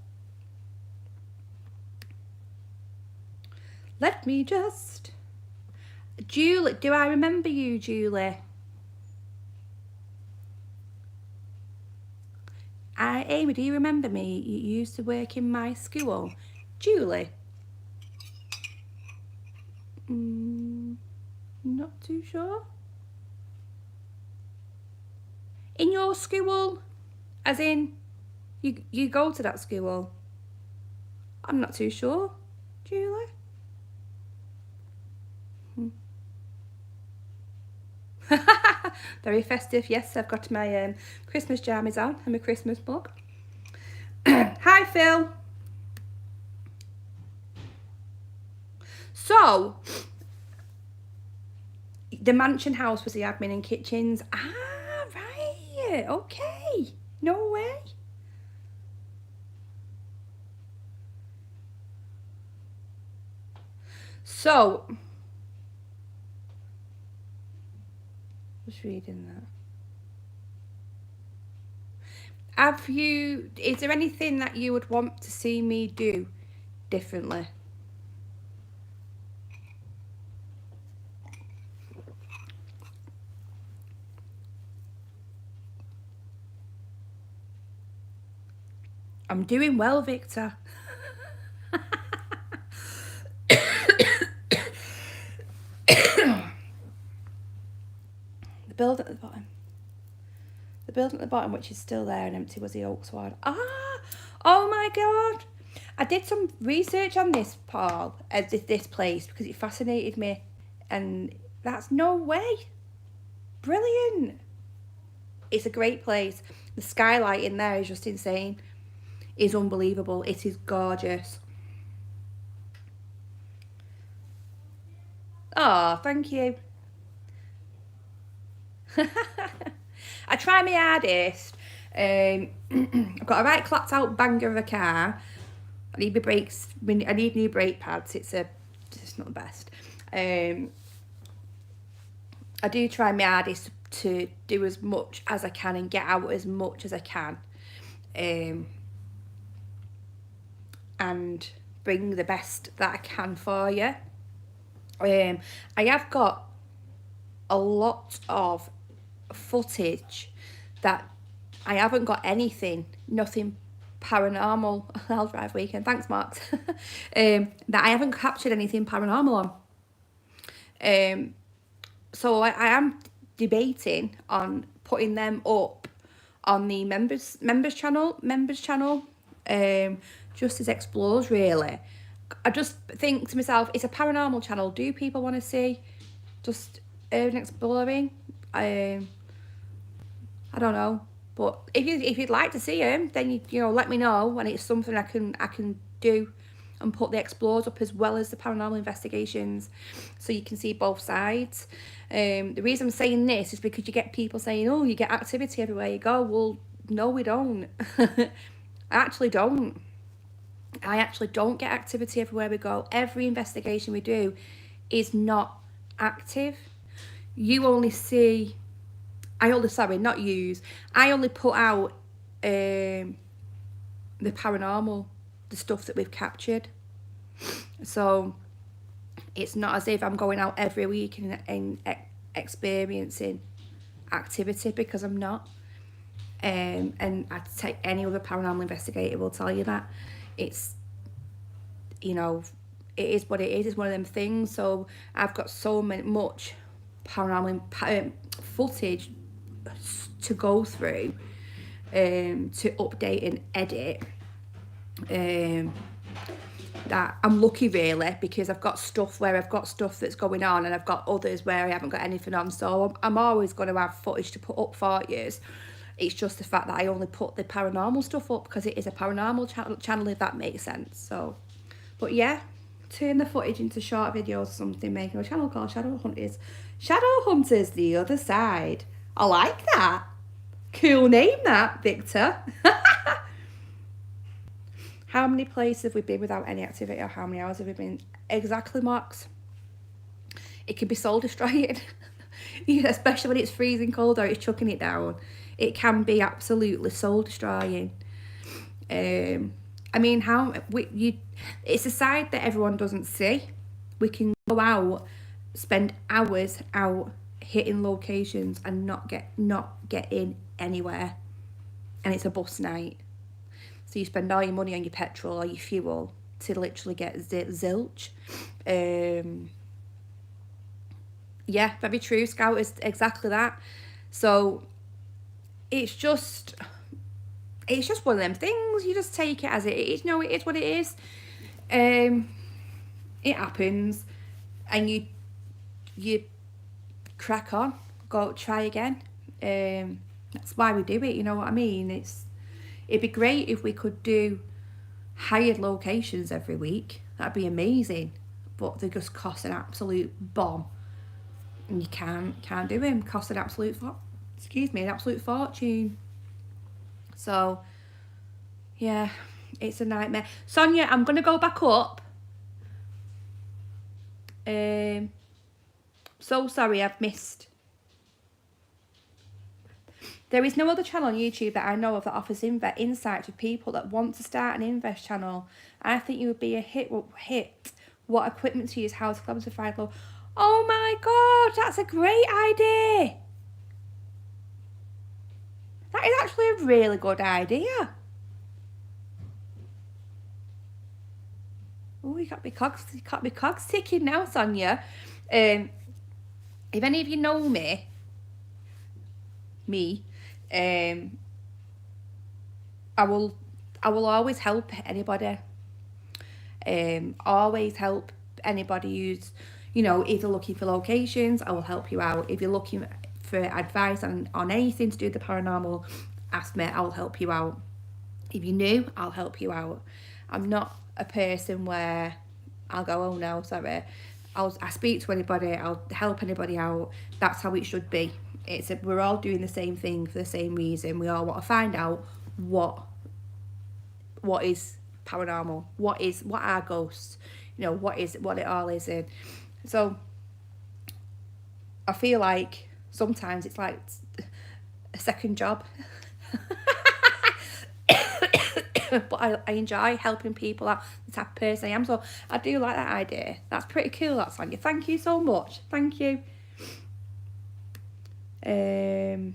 Let me just... Julie, do I remember you, Julie? Amy, do you remember me? You used to work in my school. Julie? Not too sure. In your school? As in, you go to that school? I'm not too sure, Julie. Very festive. Yes, I've got my Christmas jammies on and my Christmas mug. Hi, Phil. So, the mansion house was the admin and kitchens. Ah, right. Okay. No way. So, just reading that. Is there anything that you would want to see me do differently? I'm doing well, Victor. The building at the bottom. The building at the bottom, which is still there and empty, was the oak sward. Ah! Oh my god! I did some research on this, Paul, at this place, because it fascinated me. And that's no way. Brilliant. It's a great place. The skylight in there is just insane. It's unbelievable. It is gorgeous. Oh, thank you. I try my hardest. I've got a right clapped out banger of a car. I need my brakes. I need new brake pads. It's not the best. I do try my hardest to do as much as I can and get out as much as I can, and bring the best that I can for you. I have got a lot of footage that I haven't got nothing paranormal. I'll drive weekend, thanks Mark. That I haven't captured anything paranormal on. So I am debating on putting them up on the members channel, just as explores really. I just think to myself, it's a paranormal channel. Do people want to see just urban exploring? I don't know, but if you'd like to see them, then you know, let me know, and it's something I can do and put the explores up as well as the paranormal investigations, so you can see both sides. The reason I'm saying this is because you get people saying, oh, you get activity everywhere you go. Well, no, we don't. I actually don't get activity everywhere we go. Every investigation we do is not active. You only see, I only put out the paranormal, the stuff that we've captured. So it's not as if I'm going out every week and experiencing activity, because I'm not. And I'd take any other paranormal investigator will tell you that. It's, you know, it is what it is. It's one of them things. So I've got so much paranormal footage to go through, to update and edit, that I'm lucky really, because I've got stuff that's going on, and I've got others where I haven't got anything on. So I'm always going to have footage to put up for you. It's just the fact that I only put the paranormal stuff up because it is a paranormal channel, if that makes sense. So, but yeah, turn the footage into short videos or something, making a channel called Shadow Hunters the Other Side. I like that. Cool name that, Victor. How many places have we been without any activity, or how many hours have we been? Exactly, Marks. It can be soul destroying. Especially when it's freezing cold or it's chucking it down. It can be absolutely soul destroying. I mean, it's a side that everyone doesn't see. We can go out, spend hours out hitting locations and not get in anywhere, and it's a bus night. So you spend all your money on your petrol or your fuel to literally get zilch. Yeah, very true. Scout is exactly that. So it's just one of them things. You just take it as it is. No, it is what it is. It happens, and you crack on. go try again. That's why we do it, you know what I mean? It'd be great if we could do hired locations every week. That'd be amazing. But they just cost an absolute bomb. And you can't do them. Cost an absolute an absolute fortune. So yeah, it's a nightmare. Sonia, I'm gonna go back up. So sorry I've missed. There is no other channel on YouTube that I know of that offers insight to people that want to start an invest channel. I think you would be a hit. What equipment to use, how to classify low. Oh my God, that's a great idea. That is actually a really good idea. Oh, you got me cogs ticking now, Sonia. If any of you know me, I will always help anybody. Always help anybody who's, you know, either looking for locations. I will help you out. If you're looking for advice on anything to do with the paranormal, ask me, I will help you out. If you're new, I'll help you out. I'm not a person where I'll go, oh no, sorry. I speak to anybody, I'll help anybody out. That's how it should be. We're all doing the same thing for the same reason. We all want to find out what is paranormal, what are ghosts, you know, what it all is in. So I feel like sometimes it's like a second job. But I enjoy helping people out, the type of person I am. So I do like that idea. That's pretty cool, that Sonia. Thank you so much. Thank you. Do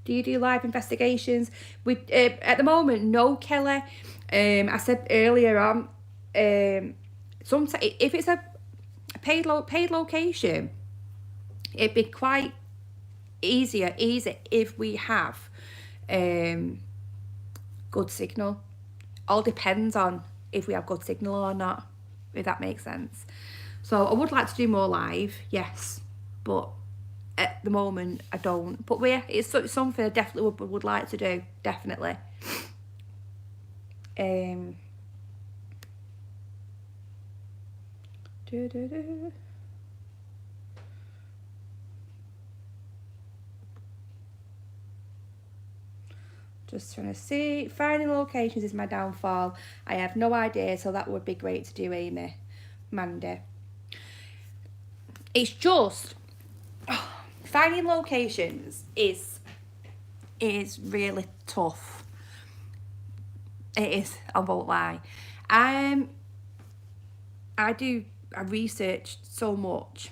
you do live investigations? At the moment, no, Kelly. I said earlier on, sometimes if it's a paid location, it'd be quite easy if we have good signal. All depends on if we have good signal or not, if that makes sense. So I would like to do more live, yes, but at the moment I don't. But yeah, it's something I definitely would like to do, definitely. Just trying to see. Finding locations is my downfall. I have no idea, so that would be great to do, Amy. Mandy. It's just finding locations is really tough. It is, I won't lie. I research so much.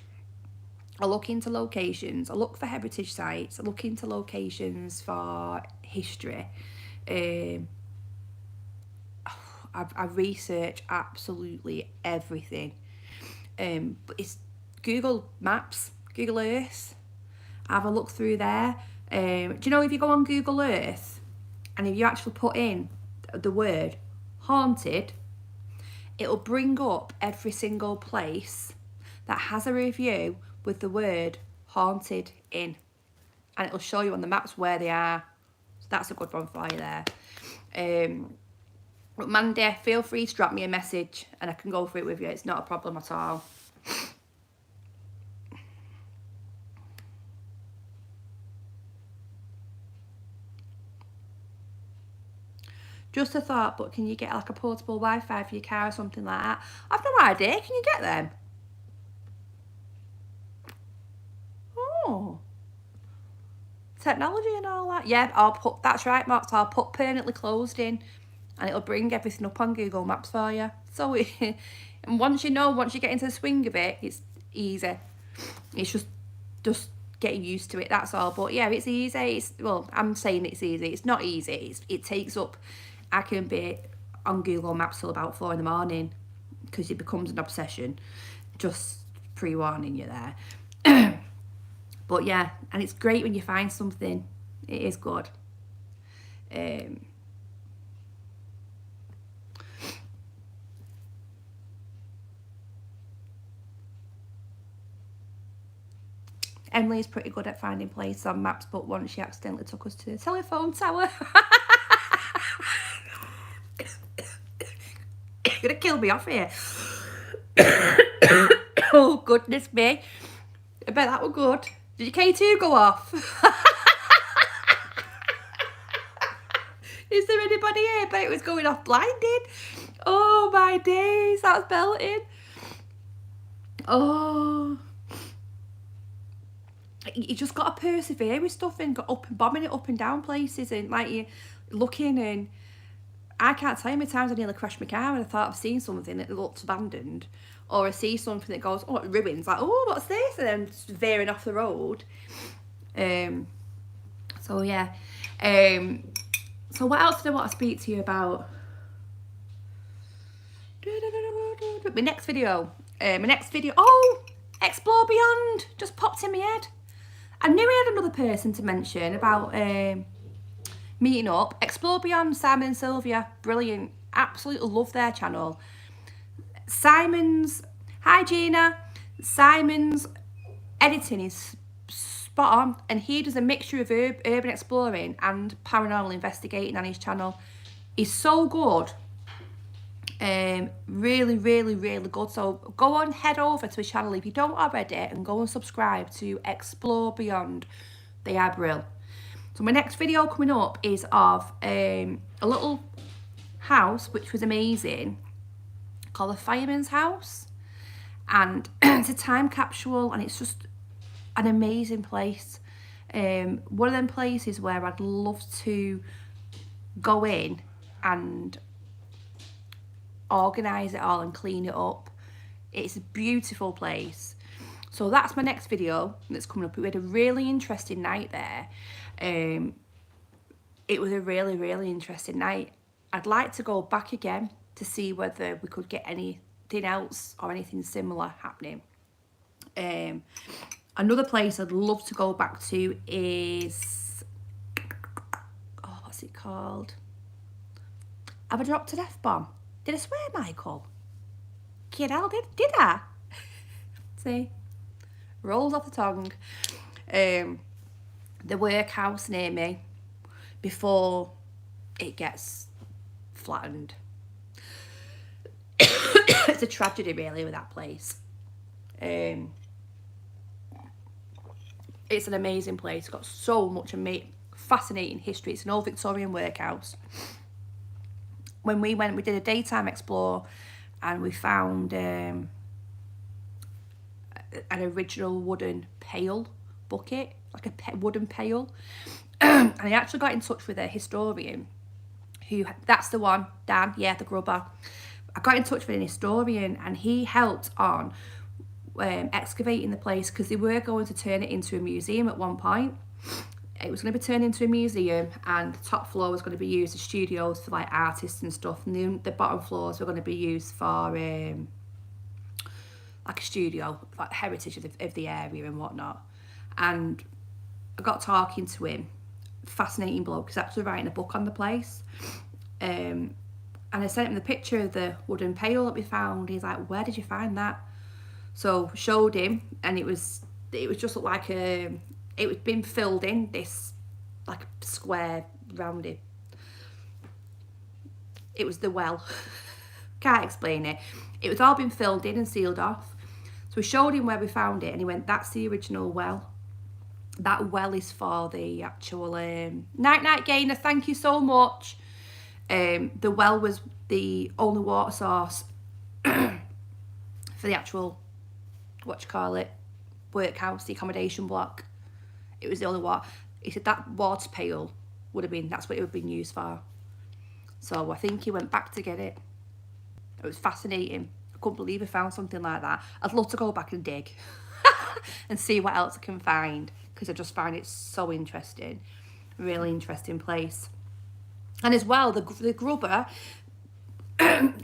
I look into locations. I look for heritage sites. I look into locations for history. I research absolutely everything. But it's Google Maps, Google Earth. Have a look through there. Do you know, if you go on Google Earth and if you actually put in the word haunted, it'll bring up every single place that has a review with the word haunted in, and it'll show you on the maps where they are. So that's a good one for you there. But Mandy, feel free to drop me a message and I can go through it with you. It's not a problem at all. Just a thought, but can you get like a portable Wi-Fi for your car or something like that? I've no idea. Can you get them? Oh. Technology and all that. Yeah, that's right, Mark. So I'll put permanently closed in and it'll bring everything up on Google Maps for you. So and once you get into the swing of it, it's easy. It's just getting used to it, that's all. But yeah, it's easy. Well, I'm saying it's easy. It's not easy. It takes up. I can be on Google Maps till about 4 a.m. because it becomes an obsession. Just pre-warning you there. But yeah, and it's great when you find something. It is good. Emily's pretty good at finding places on maps, but once she accidentally took us to the telephone tower. You're gonna kill me off here. Oh, goodness me. I bet that was good. Did your K2 go off? Is there anybody here? I bet it was going off blinded. Oh my days, that was belting. Oh. You just got to persevere with stuff and got bombing it up and down places, and like you looking, and I can't tell you how many times I nearly crashed my car and I thought I've seen something that looks abandoned, or I see something that goes, oh, it ruins, like, oh, what's this? And then just veering off the road. So yeah. So what else did I want to speak to you about? My next video. Oh, Explore Beyond just popped in my head. I knew I had another person to mention about meeting up. Explore Beyond, Simon and Sylvia, brilliant. Absolutely love their channel. Hi Gina. Simon's editing is spot on, and he does a mixture of urban exploring and paranormal investigating on his channel. He's so good. Really, really, really good. So go on, head over to his channel if you don't already, and go and subscribe to Explore Beyond. They are brilliant. So my next video coming up is of a little house which was amazing, called the Fireman's House, and it's a time capsule, and it's just an amazing place. One of them places where I'd love to go in and organise it all and clean it up. It's a beautiful place. So that's my next video that's coming up. We had a really interesting night there. It was a really, really interesting night. I'd like to go back again to see whether we could get anything else or anything similar happening. Another place I'd love to go back to is, oh, what's it called? Have I dropped an F-bomb? Did I swear, Michael? Kid, did I? See? Rolls off the tongue. The workhouse near me before it gets flattened. It's a tragedy, really, with that place. It's an amazing place. It's got so much fascinating history. It's an old Victorian workhouse. When we went, we did a daytime explore, and we found an original wooden pail bucket, like a wooden pail. And I actually got in touch with a historian that's the one, Dan, yeah, the grubber. I got in touch with an historian, and he helped on excavating the place, because they were going to turn it into a museum at one point. It was going to be turned into a museum, and the top floor was going to be used as studios for like artists and stuff, and the bottom floors were going to be used for like a studio, like heritage of the area and whatnot. And I got talking to him. Fascinating bloke. He's actually writing a book on the place. And I sent him the picture of the wooden pail that we found. He's like, where did you find that? So showed him, and it was just looked like it was been filled in, this like square rounded. It was the well. Can't explain it. It was all been filled in and sealed off. So we showed him where we found it, and he went, that's the original well. That well is for the actual night gainer, thank you so much. The well was the only water source for the actual, workhouse, the accommodation block. It was the only water. He said that water pail that's what it would have been used for. So I think he went back to get it. It was fascinating. I couldn't believe I found something like that. I'd love to go back and dig and see what else I can find, because I just find it so interesting. Really interesting place. And as well, the grubber,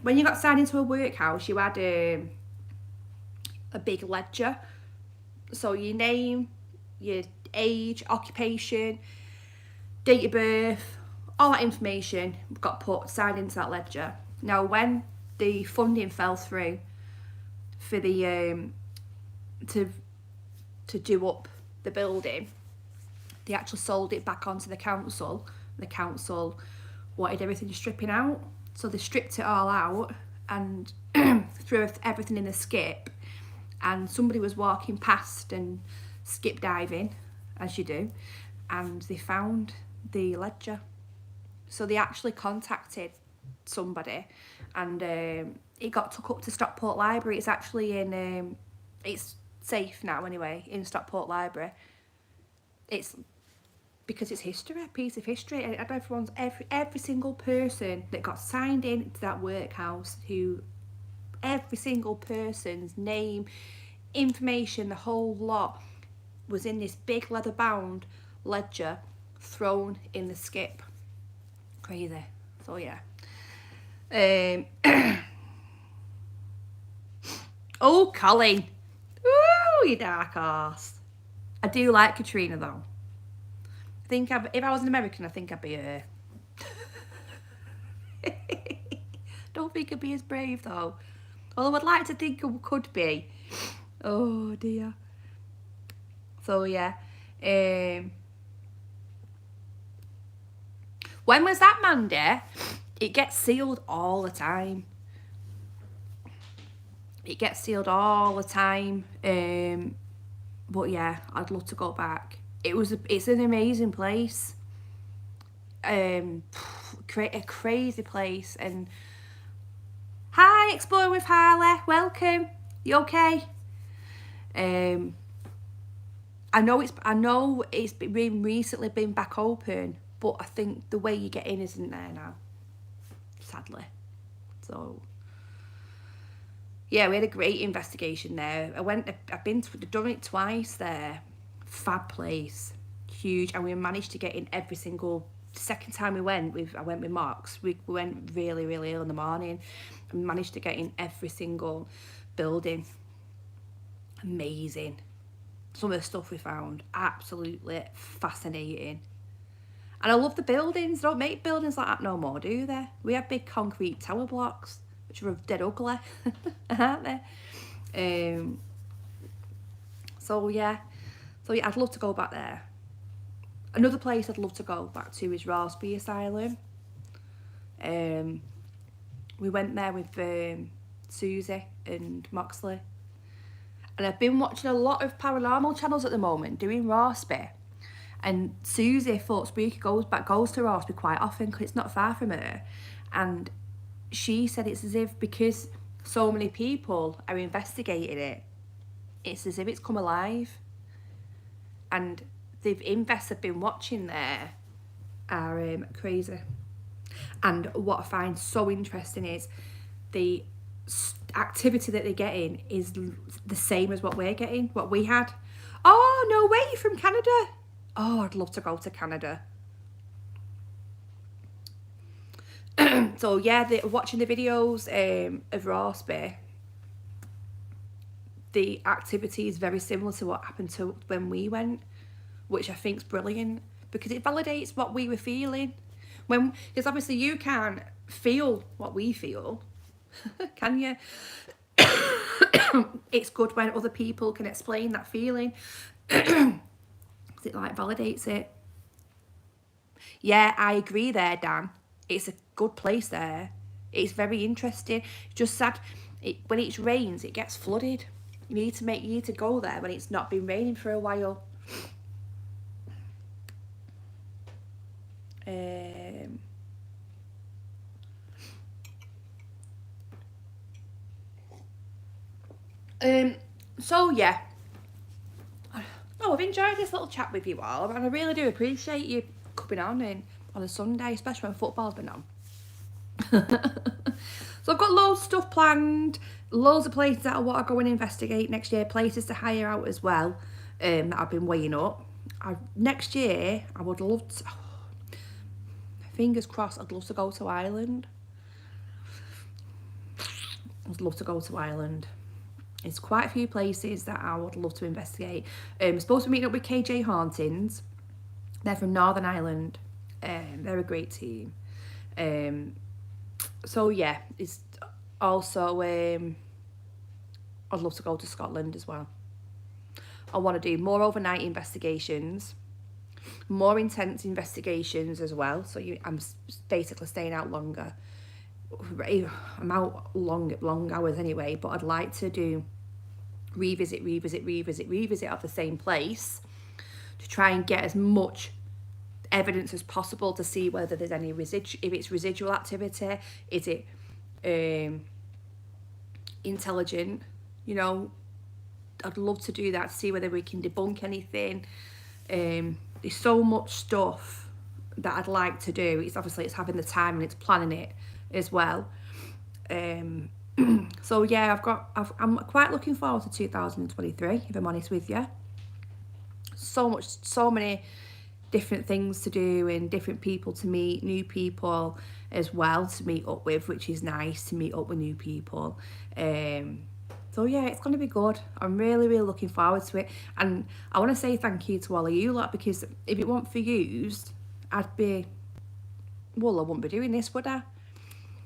when you got signed into a workhouse, you had a big ledger. So your name, your age, occupation, date of birth, all that information got signed into that ledger. Now, when the funding fell through for the to do up the building, they actually sold it back onto the council. The council wanted everything stripping out, so they stripped it all out and threw everything in the skip. And somebody was walking past and skip diving, as you do, and they found the ledger. So they actually contacted somebody, and it got took up to Stockport Library. It's actually in, it's safe now anyway, in Stockport Library. It's because it's history, a piece of history, and every single person that got signed in to that workhouse, every single person's name, information, the whole lot was in this big leather bound ledger thrown in the skip. Crazy. So yeah. Oh, Colin. Ooh, you dark horse. I do like Katrina though. If I was an American, I think I'd be her. Don't think I'd be as brave though. Although I'd like to think I could be. Oh dear. So yeah. When was that, Mandy? It gets sealed all the time. It gets sealed all the time. But yeah, I'd love to go back. It's an amazing place. A crazy place. And hi, Exploring with Harley. Welcome. You okay? I know it's been recently been back open, but I think the way you get in isn't there now, sadly. So yeah, we had a great investigation there. I've done it twice there. Fab place, huge, and we managed to get in every single. Second time I went with Marks. We went really early in the morning, and managed to get in every single building. Amazing. Some of the stuff we found, absolutely fascinating. And I love the buildings. They don't make buildings like that no more, do they? We have big concrete tower blocks, which are dead ugly, aren't they? So yeah, I'd love to go back there. Another place I'd love to go back to is Rossby Asylum. We went there with Susie and Moxley. And I've been watching a lot of paranormal channels at the moment, doing Rossby. And Susie thought Spooky goes to Rossby quite often because it's not far from her. And she said it's as if, because so many people are investigating it, it's as if it's come alive. And the invests have been watching there are crazy. And what I find so interesting is the activity that they're getting is the same as what we're getting, what we had. Oh, no way, you're from Canada. Oh, I'd love to go to Canada. So yeah, watching the videos of Rossby, the activity is very similar to what happened to when we went, which I think is brilliant because it validates what we were feeling. Because obviously you can't feel what we feel, can you? It's good when other people can explain that feeling. It like validates it. Yeah, I agree there, Dan. It's a good place there. It's very interesting. Just sad, when it rains, it gets flooded. You need to go there when it's not been raining for a while. So yeah. Oh, I've enjoyed this little chat with you all, and I really do appreciate you coming on a Sunday, especially when football's been on. So I've got loads of stuff planned, loads of places that I want to go and investigate next year, places to hire out as well, that I've been weighing up. Next year, I would love to, fingers crossed, I'd love to go to Ireland. I'd love to go to Ireland. There's quite a few places that I would love to investigate. I'm supposed to be meeting up with KJ Hauntings. They're from Northern Ireland. They're a great team. So yeah, it's also I'd love to go to Scotland as well. I want to do more overnight investigations, more intense investigations as well. So I'm basically staying out longer. I'm out long hours anyway, but I'd like to do revisit of the same place to try and get as much evidence as possible to see whether there's any if it's residual activity, is it intelligent, you know. I'd love to do that, to see whether we can debunk anything. There's so much stuff that I'd like to do. It's obviously it's having the time and it's planning it as well. So yeah, I'm quite looking forward to 2023, if I'm honest with you. So many different things to do and different people to meet, new people as well to meet up with, which is nice to meet up with new people. So yeah, it's going to be good. I'm really looking forward to it. And I want to say thank you to all of you lot, because if it weren't for yous, I wouldn't be doing this, would I?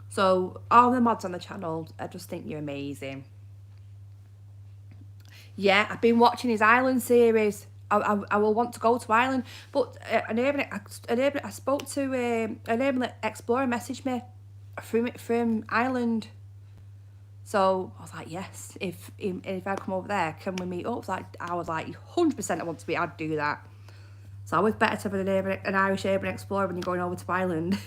So all the mods on the channel, I just think you're amazing. Yeah, I've been watching his Island series. I will want to go to Ireland, but I spoke to an urban explorer, messaged me from Ireland. So I was like, yes, if I come over there, can we meet up? I was like 100% I'd do that. So I was better to have an Irish urban explorer when you're going over to Ireland.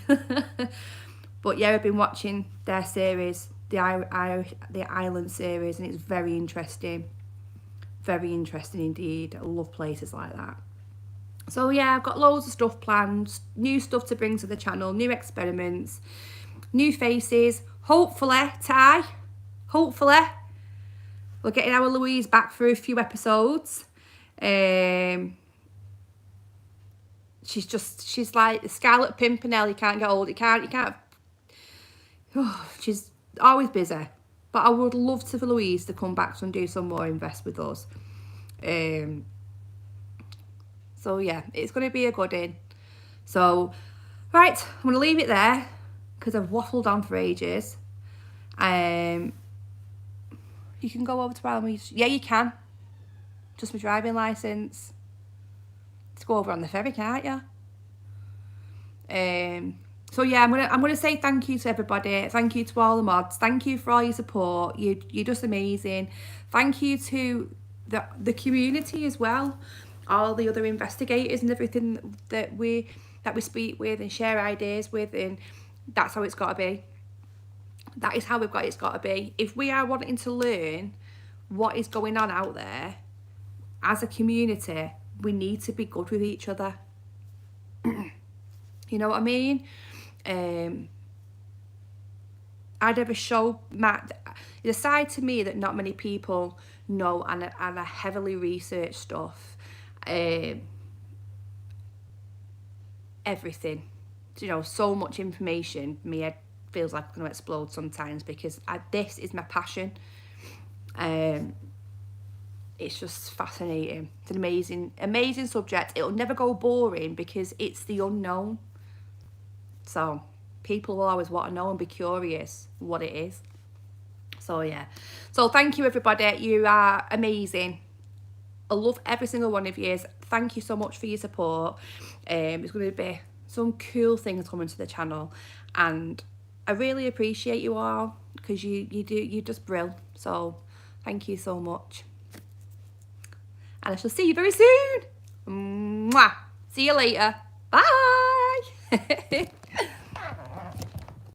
But yeah, I've been watching their series, the Island series, and it's very interesting. Very interesting indeed. I love places like that. So yeah, I've got loads of stuff planned, new stuff to bring to the channel, new experiments, new faces. Hopefully, we're getting our Louise back for a few episodes. She's like the Scarlet Pimpernel. You can't get old. You can't. Oh, she's always busy. But I would love for Louise to come back and do some more invest with us. So yeah, it's going to be a good in. So, right, I'm going to leave it there because I've waffled on for ages. You can go over to Paranormal. Yeah, you can. Just my driving licence. To go over on the ferry, can't you? So yeah, I'm gonna say thank you to everybody. Thank you to all the mods. Thank you for all your support. You're just amazing. Thank you to the community as well. All the other investigators and everything that we speak with and share ideas with, and that's how it's got to be. That is how it's got to be. If we are wanting to learn what is going on out there as a community, we need to be good with each other. You know what I mean? I'd ever show the side to me that not many people know, and I heavily research stuff. Everything. You know, so much information. My head feels like it's going to explode sometimes because this is my passion. It's just fascinating. It's an amazing subject. It'll never go boring because it's the unknown. So people will always want to know and be curious what it is. So yeah. So thank you everybody. You are amazing. I love every single one of you. Thank you so much for your support. It's going to be some cool things coming to the channel, and I really appreciate you all because you're just brilliant. So thank you so much. And I shall see you very soon. Mwah. See you later. Bye.